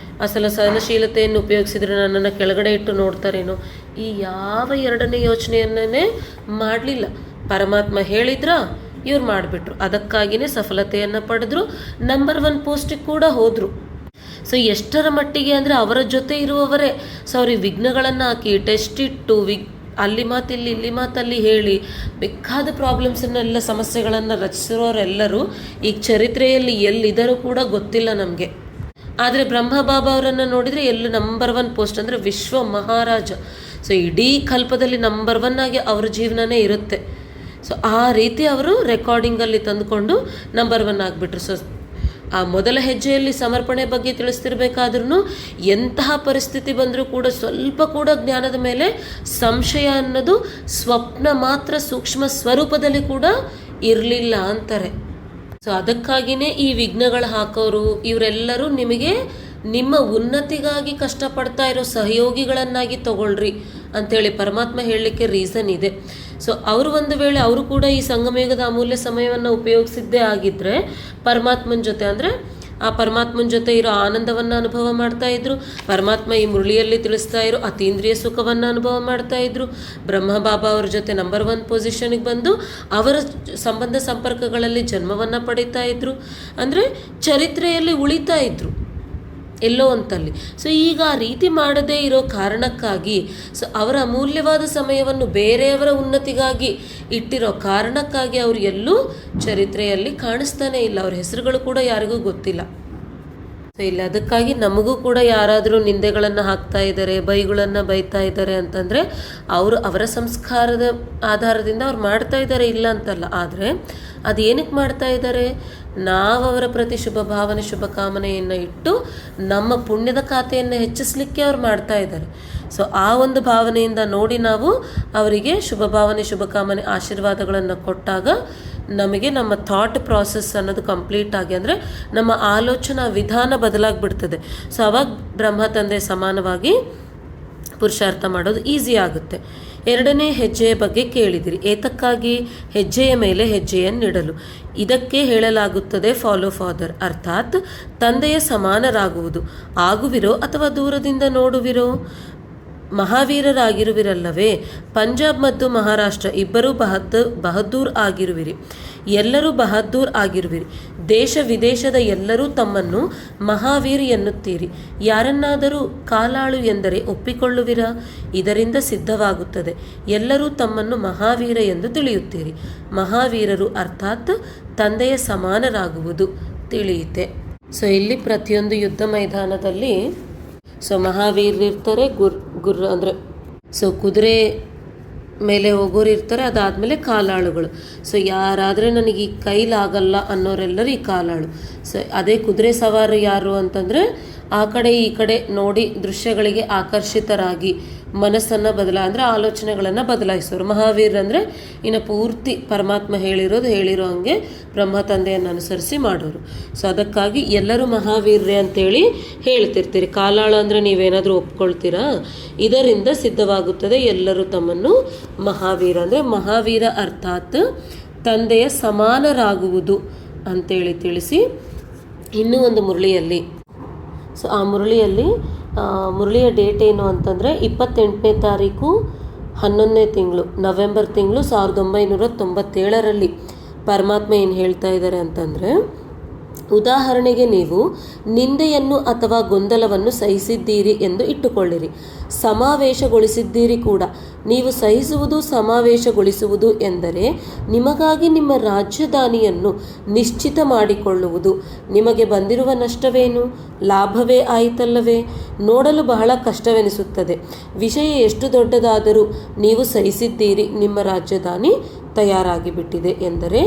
ಅಸಲ ಸಹನಶೀಲತೆಯನ್ನು ಉಪಯೋಗಿಸಿದ್ರೆ ನನ್ನನ್ನು ಕೆಳಗಡೆ ಇಟ್ಟು ನೋಡ್ತಾರೇನೋ? ಈ ಯಾವ ಎರಡನೇ ಯೋಚನೆಯನ್ನೇ ಮಾಡಲಿಲ್ಲ. ಪರಮಾತ್ಮ ಹೇಳಿದ್ರ, ಇವ್ರು ಮಾಡಿಬಿಟ್ರು. ಅದಕ್ಕಾಗಿಯೇ ಸಫಲತೆಯನ್ನು ಪಡೆದ್ರು, ನಂಬರ್ 1 ಪೋಸ್ಟಿಗೆ ಕೂಡ ಹೋದರು. ಸೊ ಎಷ್ಟರ ಮಟ್ಟಿಗೆ ಅಂದರೆ ಅವರ ಜೊತೆ ಇರುವವರೇ ಸೊ ಅವ್ರಿಗೆ ವಿಘ್ನಗಳನ್ನು ಹಾಕಿ, ಟೆಸ್ಟ್ ಇಟ್ಟು, ಅಲ್ಲಿ ಮಾತಿಲ್ಲಿ ಇಲ್ಲಿ ಮಾತಲ್ಲಿ ಹೇಳಿ ಬೇಕಾದ ಪ್ರಾಬ್ಲಮ್ಸನ್ನೆಲ್ಲ, ಸಮಸ್ಯೆಗಳನ್ನು ರಚಿಸಿರೋರೆಲ್ಲರೂ ಈಗ ಚರಿತ್ರೆಯಲ್ಲಿ ಎಲ್ಲಿದ್ದರೂ ಕೂಡ ಗೊತ್ತಿಲ್ಲ ನಮಗೆ. ಆದರೆ ಬ್ರಹ್ಮ ಬಾಬಾ ಅವರನ್ನು ನೋಡಿದರೆ ಎಲ್ಲೂ ನಂಬರ್ 1 ಪೋಸ್ಟ್ ಅಂದರೆ ವಿಶ್ವ ಮಹಾರಾಜ. ಸೊ ಇಡೀ ಕಲ್ಪದಲ್ಲಿ ನಂಬರ್ 1 ಆಗಿ ಅವ್ರ ಜೀವನನೇ ಇರುತ್ತೆ. ಸೊ ಆ ರೀತಿ ಅವರು ರೆಕಾರ್ಡಿಂಗಲ್ಲಿ ತಂದುಕೊಂಡು ನಂಬರ್ 1 ಆಗಿಬಿಟ್ರು. ಸೊ ಆ ಮೊದಲ ಹೆಜ್ಜೆಯಲ್ಲಿ ಸಮರ್ಪಣೆ ಬಗ್ಗೆ ತಿಳಿಸ್ತಿರ್ಬೇಕಾದ್ರೂ ಎಂತಹ ಪರಿಸ್ಥಿತಿ ಬಂದರೂ ಕೂಡ ಸ್ವಲ್ಪ ಕೂಡ ಜ್ಞಾನದ ಮೇಲೆ ಸಂಶಯ ಅನ್ನೋದು ಸ್ವಪ್ನ ಮಾತ್ರ, ಸೂಕ್ಷ್ಮ ಸ್ವರೂಪದಲ್ಲಿ ಕೂಡ ಇರಲಿಲ್ಲ ಅಂತಾರೆ. ಸೊ ಅದಕ್ಕಾಗಿಯೇ ಈ ವಿಘ್ನಗಳು ಹಾಕೋರು ಇವರೆಲ್ಲರೂ ನಿಮಗೆ ನಿಮ್ಮ ಉನ್ನತಿಗಾಗಿ ಕಷ್ಟಪಡ್ತಾ ಇರೋ ಸಹಯೋಗಿಗಳನ್ನಾಗಿ ತಗೊಳ್ರಿ ಅಂಥೇಳಿ ಪರಮಾತ್ಮ ಹೇಳಲಿಕ್ಕೆ ರೀಸನ್ ಇದೆ. ಸೊ ಅವರು ಒಂದು ವೇಳೆ ಅವರು ಕೂಡ ಈ ಸಂಗಮಯುಗದ ಅಮೂಲ್ಯ ಸಮಯವನ್ನು ಉಪಯೋಗಿಸಿದ್ದೇ ಆಗಿದ್ದರೆ ಪರಮಾತ್ಮನ ಜೊತೆ, ಅಂದರೆ ಆ ಪರಮಾತ್ಮನ ಜೊತೆ ಇರೋ ಆನಂದವನ್ನು ಅನುಭವ ಮಾಡ್ತಾ ಇದ್ರು, ಪರಮಾತ್ಮ ಈ ಮುರಳಿಯಲ್ಲಿ ತಿಳಿಸ್ತಾ ಇರೋ ಅತೀಂದ್ರಿಯ ಸುಖವನ್ನು ಅನುಭವ ಮಾಡ್ತಾ ಇದ್ರು, ಬ್ರಹ್ಮ ಬಾಬಾ ಅವ್ರ ಜೊತೆ ನಂಬರ್ 1 ಪೊಸಿಷನ್ಗೆ ಬಂದು ಅವರ ಸಂಬಂಧ ಸಂಪರ್ಕಗಳಲ್ಲಿ ಜನ್ಮವನ್ನು ಪಡೀತಾ ಇದ್ರು, ಅಂದರೆ ಚರಿತ್ರೆಯಲ್ಲಿ ಉಳಿತಾ ಇದ್ರು ಎಲ್ಲೋ ಅಂತಲ್ಲಿ. ಸೊ ಈಗ ಆ ರೀತಿ ಮಾಡದೇ ಇರೋ ಕಾರಣಕ್ಕಾಗಿ, ಸೊ ಅವರ ಅಮೂಲ್ಯವಾದ ಸಮಯವನ್ನು ಬೇರೆಯವರ ಉನ್ನತಿಗಾಗಿ ಇಟ್ಟಿರೋ ಕಾರಣಕ್ಕಾಗಿ ಅವರು ಎಲ್ಲೂ ಚರಿತ್ರೆಯಲ್ಲಿ ಕಾಣಿಸ್ತಾನೆ ಇಲ್ಲ. ಅವ್ರ ಹೆಸರುಗಳು ಕೂಡ ಯಾರಿಗೂ ಗೊತ್ತಿಲ್ಲ. ಸೊ ಇಲ್ಲ, ಅದಕ್ಕಾಗಿ ನಮಗೂ ಕೂಡ ಯಾರಾದರೂ ನಿಂದೆಗಳನ್ನು ಹಾಕ್ತಾ ಇದ್ದಾರೆ, ಬೈಗಳನ್ನು ಬೈತಾ ಇದ್ದಾರೆ ಅಂತಂದರೆ ಅವರ ಸಂಸ್ಕಾರದ ಆಧಾರದಿಂದ ಅವ್ರು ಮಾಡ್ತಾ ಇದ್ದಾರೆ, ಇಲ್ಲ ಅಂತಲ್ಲ. ಆದರೆ ಅದು ಏನಕ್ಕೆ ಮಾಡ್ತಾ ಇದ್ದಾರೆ? ನಾವು ಅವರ ಪ್ರತಿ ಶುಭ ಭಾವನೆ, ಶುಭ ಕಾಮನೆಯನ್ನು ಇಟ್ಟು ನಮ್ಮ ಪುಣ್ಯದ ಖಾತೆಯನ್ನು ಹೆಚ್ಚಿಸಲಿಕ್ಕೆ ಅವ್ರು ಮಾಡ್ತಾ ಇದ್ದಾರೆ. ಸೊ ಆ ಒಂದು ಭಾವನೆಯಿಂದ ನೋಡಿ ನಾವು ಅವರಿಗೆ ಶುಭ ಭಾವನೆ, ಶುಭ ಕಾಮನೆ, ಆಶೀರ್ವಾದಗಳನ್ನು ಕೊಟ್ಟಾಗ ನಮಗೆ ನಮ್ಮ ಥಾಟ್ ಪ್ರಾಸೆಸ್ ಅನ್ನೋದು ಕಂಪ್ಲೀಟ್ ಆಗಿ, ಅಂದರೆ ನಮ್ಮ ಆಲೋಚನಾ ವಿಧಾನ ಬದಲಾಗಿಬಿಡ್ತದೆ. ಸೊ ಅವಾಗ ಬ್ರಹ್ಮ ತಂದೆ ಸಮಾನವಾಗಿ ಪುರುಷಾರ್ಥ ಮಾಡೋದು ಈಸಿ ಆಗುತ್ತೆ. ಎರಡನೇ ಹೆಜ್ಜೆಯ ಬಗ್ಗೆ ಕೇಳಿದಿರಿ. ಏತಕ್ಕಾಗಿ? ಹೆಜ್ಜೆಯ ಮೇಲೆ ಹೆಜ್ಜೆಯನ್ನಿಡಲು. ಇದಕ್ಕೆ ಹೇಳಲಾಗುತ್ತದೆ ಫಾಲೋ ಫಾದರ್, ಅರ್ಥಾತ್ ತಂದೆಯ ಸಮಾನರಾಗುವುದು. ಆಗುವಿರೋ ಅಥವಾ ದೂರದಿಂದ ನೋಡುವಿರೋ? ಮಹಾವೀರರಾಗಿರುವಿರಲ್ಲವೇ? ಪಂಜಾಬ್ ಮತ್ತು ಮಹಾರಾಷ್ಟ್ರ ಇಬ್ಬರೂ ಬಹದ್ದೂರ್ ಆಗಿರುವಿರಿ. ಎಲ್ಲರೂ ಬಹದ್ದೂರ್ ಆಗಿರುವಿರಿ. ದೇಶ ವಿದೇಶದ ಎಲ್ಲರೂ ತಮ್ಮನ್ನು ಮಹಾವೀರ್ ಎನ್ನುತ್ತೀರಿ. ಯಾರನ್ನಾದರೂ ಕಾಲಾಳು ಎಂದರೆ ಒಪ್ಪಿಕೊಳ್ಳುವಿರಾ? ಇದರಿಂದ ಸಿದ್ಧವಾಗುತ್ತದೆ ಎಲ್ಲರೂ ತಮ್ಮನ್ನು ಮಹಾವೀರ ಎಂದು ತಿಳಿಯುತ್ತೀರಿ. ಮಹಾವೀರರು ಅರ್ಥಾತ್ ತಂದೆಯ ಸಮಾನರಾಗುವುದು ತಿಳಿಯುತ್ತೆ. ಸೊ ಇಲ್ಲಿ ಪ್ರತಿಯೊಂದು ಯುದ್ಧ ಮೈದಾನದಲ್ಲಿ ಸೊ ಮಹಾವೀರರಿರ್ತಾರೆ, ಗುರ್ರ ಅಂದರೆ ಸೊ ಕುದುರೆ ಮೇಲೆ ಹೋಗೋರು ಇರ್ತಾರೆ, ಅದಾದಮೇಲೆ ಕಾಲಾಳುಗಳು. ಸೊ ಯಾರಾದರೆ ನನಗೆ ಈ ಕೈಲಾಗಲ್ಲ ಅನ್ನೋರೆಲ್ಲರೂ ಈ ಕಾಲಾಳು. ಸೊ ಅದೇ ಕುದುರೆ ಸವಾರ ಯಾರು ಅಂತಂದರೆ ಆ ಕಡೆ ಈ ಕಡೆ ನೋಡಿ ದೃಶ್ಯಗಳಿಗೆ ಆಕರ್ಷಿತರಾಗಿ ಮನಸ್ಸನ್ನು ಅಂದರೆ ಆಲೋಚನೆಗಳನ್ನು ಬದಲಾಯಿಸೋರು. ಮಹಾವೀರ್ ಅಂದರೆ ಇನ್ನು ಪೂರ್ತಿ ಪರಮಾತ್ಮ ಹೇಳಿರೋ ಹಂಗೆ ಬ್ರಹ್ಮ ತಂದೆಯನ್ನು ಅನುಸರಿಸಿ ಮಾಡೋರು. ಸೊ ಅದಕ್ಕಾಗಿ ಎಲ್ಲರೂ ಮಹಾವೀರ್ರೆ ಅಂತೇಳಿ ಹೇಳ್ತಿರ್ತೀರಿ. ಕಾಲಾಳ ಅಂದರೆ ನೀವೇನಾದರೂ ಒಪ್ಕೊಳ್ತೀರಾ? ಇದರಿಂದ ಸಿದ್ಧವಾಗುತ್ತದೆ ಎಲ್ಲರೂ ತಮ್ಮನ್ನು ಮಹಾವೀರ, ಅಂದರೆ ಮಹಾವೀರ ಅರ್ಥಾತ್ ತಂದೆಯ ಸಮಾನರಾಗುವುದು ಅಂತೇಳಿ ತಿಳಿಸಿ ಇನ್ನೂ ಒಂದು ಮುರಳಿಯಲ್ಲಿ, ಸೊ ಆ ಮುರಳಿಯ ಡೇಟ್ ಏನು ಅಂತಂದರೆ 28ನೇ ತಾರೀಕು 11ನೇ ತಿಂಗಳು, ನವೆಂಬರ್ ತಿಂಗಳು 1997ರಲ್ಲಿ ಪರಮಾತ್ಮ ಏನು ಹೇಳ್ತಾ ಇದ್ದಾರೆ ಅಂತಂದರೆ, ಉದಾಹರಣೆಗೆ ನೀವು ನಿಂದೆಯನ್ನು ಅಥವಾ ಗೊಂದಲವನ್ನು ಸಹಿಸಿದ್ದೀರಿ ಎಂದು ಇಟ್ಟುಕೊಳ್ಳಿರಿ, ಸಮಾವೇಶಗೊಳಿಸಿದ್ದೀರಿ ಕೂಡ. ನೀವು ಸಹಿಸುವುದು ಸಮಾವೇಶಗೊಳಿಸುವುದು ಎಂದರೆ ನಿಮಗಾಗಿ ನಿಮ್ಮ ರಾಜಧಾನಿಯನ್ನು ನಿಶ್ಚಿತ ಮಾಡಿಕೊಳ್ಳುವುದು. ನಿಮಗೆ ಬಂದಿರುವ ನಷ್ಟವೇನು? ಲಾಭವೇ ಆಯಿತಲ್ಲವೇ? ನೋಡಲು ಬಹಳ ಕಷ್ಟವೆನಿಸುತ್ತದೆ. ವಿಷಯ ಎಷ್ಟು ದೊಡ್ಡದಾದರೂ ನೀವು ಸಹಿಸಿದ್ದೀರಿ, ನಿಮ್ಮ ರಾಜಧಾನಿ ತಯಾರಾಗಿ ಬಿಟ್ಟಿದೆ ಎಂದರೆ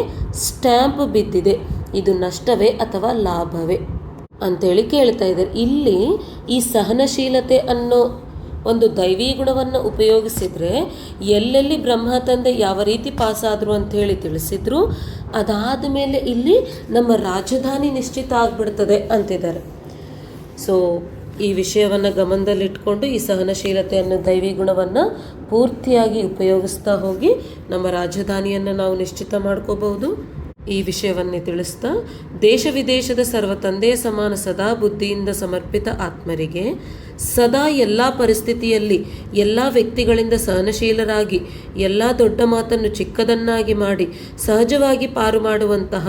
ಸ್ಟ್ಯಾಂಪ್ ಬಿದ್ದಿದೆ. ಇದು ನಷ್ಟವೇ ಅಥವಾ ಲಾಭವೇ ಅಂತೇಳಿ ಕೇಳ್ತಾ ಇದ್ದಾರೆ. ಇಲ್ಲಿ ಈ ಸಹನಶೀಲತೆ ಅನ್ನೋ ಒಂದು ದೈವೀ ಗುಣವನ್ನು ಉಪಯೋಗಿಸಿದರೆ ಎಲ್ಲೆಲ್ಲಿ ಬ್ರಹ್ಮ ತಂದೆ ಯಾವ ರೀತಿ ಪಾಸಾದರು ಅಂಥೇಳಿ ತಿಳಿಸಿದ್ರು. ಅದಾದ ಮೇಲೆ ಇಲ್ಲಿ ನಮ್ಮ ರಾಜಧಾನಿ ನಿಶ್ಚಿತ ಆಗಿಬಿಡ್ತದೆ ಅಂತಿದ್ದಾರೆ. ಸೊ ಈ ವಿಷಯವನ್ನು ಗಮನದಲ್ಲಿಟ್ಕೊಂಡು ಈ ಸಹನಶೀಲತೆ ಅನ್ನೋ ದೈವೀ ಗುಣವನ್ನು ಪೂರ್ತಿಯಾಗಿ ಉಪಯೋಗಿಸ್ತಾ ಹೋಗಿ ನಮ್ಮ ರಾಜಧಾನಿಯನ್ನು ನಾವು ನಿಶ್ಚಿತ ಮಾಡ್ಕೋಬಹುದು. ಈ ವಿಷಯವನ್ನೇ ತಿಳಿಸ್ತಾ, ದೇಶ ವಿದೇಶದ ಸರ್ವ ತಂದೆಯ ಸಮಾನ ಸದಾ ಬುದ್ಧಿಯಿಂದ ಸಮರ್ಪಿತ ಆತ್ಮರಿಗೆ ಸದಾ ಎಲ್ಲ ಪರಿಸ್ಥಿತಿಯಲ್ಲಿ ಎಲ್ಲ ವ್ಯಕ್ತಿಗಳಿಂದ ಸಹನಶೀಲರಾಗಿ ಎಲ್ಲ ದೊಡ್ಡ ಮಾತನ್ನು ಚಿಕ್ಕದನ್ನಾಗಿ ಮಾಡಿ ಸಹಜವಾಗಿ ಪಾರು ಮಾಡುವಂತಹ,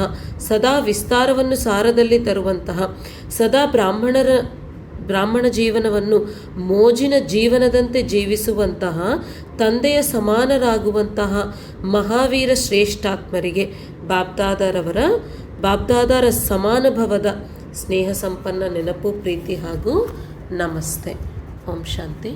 ಸದಾ ವಿಸ್ತಾರವನ್ನು ಸಾರದಲ್ಲಿ ತರುವಂತಹ, ಸದಾ ಬ್ರಾಹ್ಮಣ ಜೀವನವನ್ನು ಮೋಜಿನ ಜೀವನದಂತೆ ಜೀವಿಸುವಂತಹ, ತಂದೆಯ ಸಮಾನರಾಗುವಂತಹ ಮಹಾವೀರ ಶ್ರೇಷ್ಠಾತ್ಮರಿಗೆ ಬಾಬ್ದಾದರ ಸಮಾನಭವದ ಸ್ನೇಹ ಸಂಪನ್ನ ನೆನಪು, ಪ್ರೀತಿ ಹಾಗೂ ನಮಸ್ತೆ. ಓಂ ಶಾಂತಿ.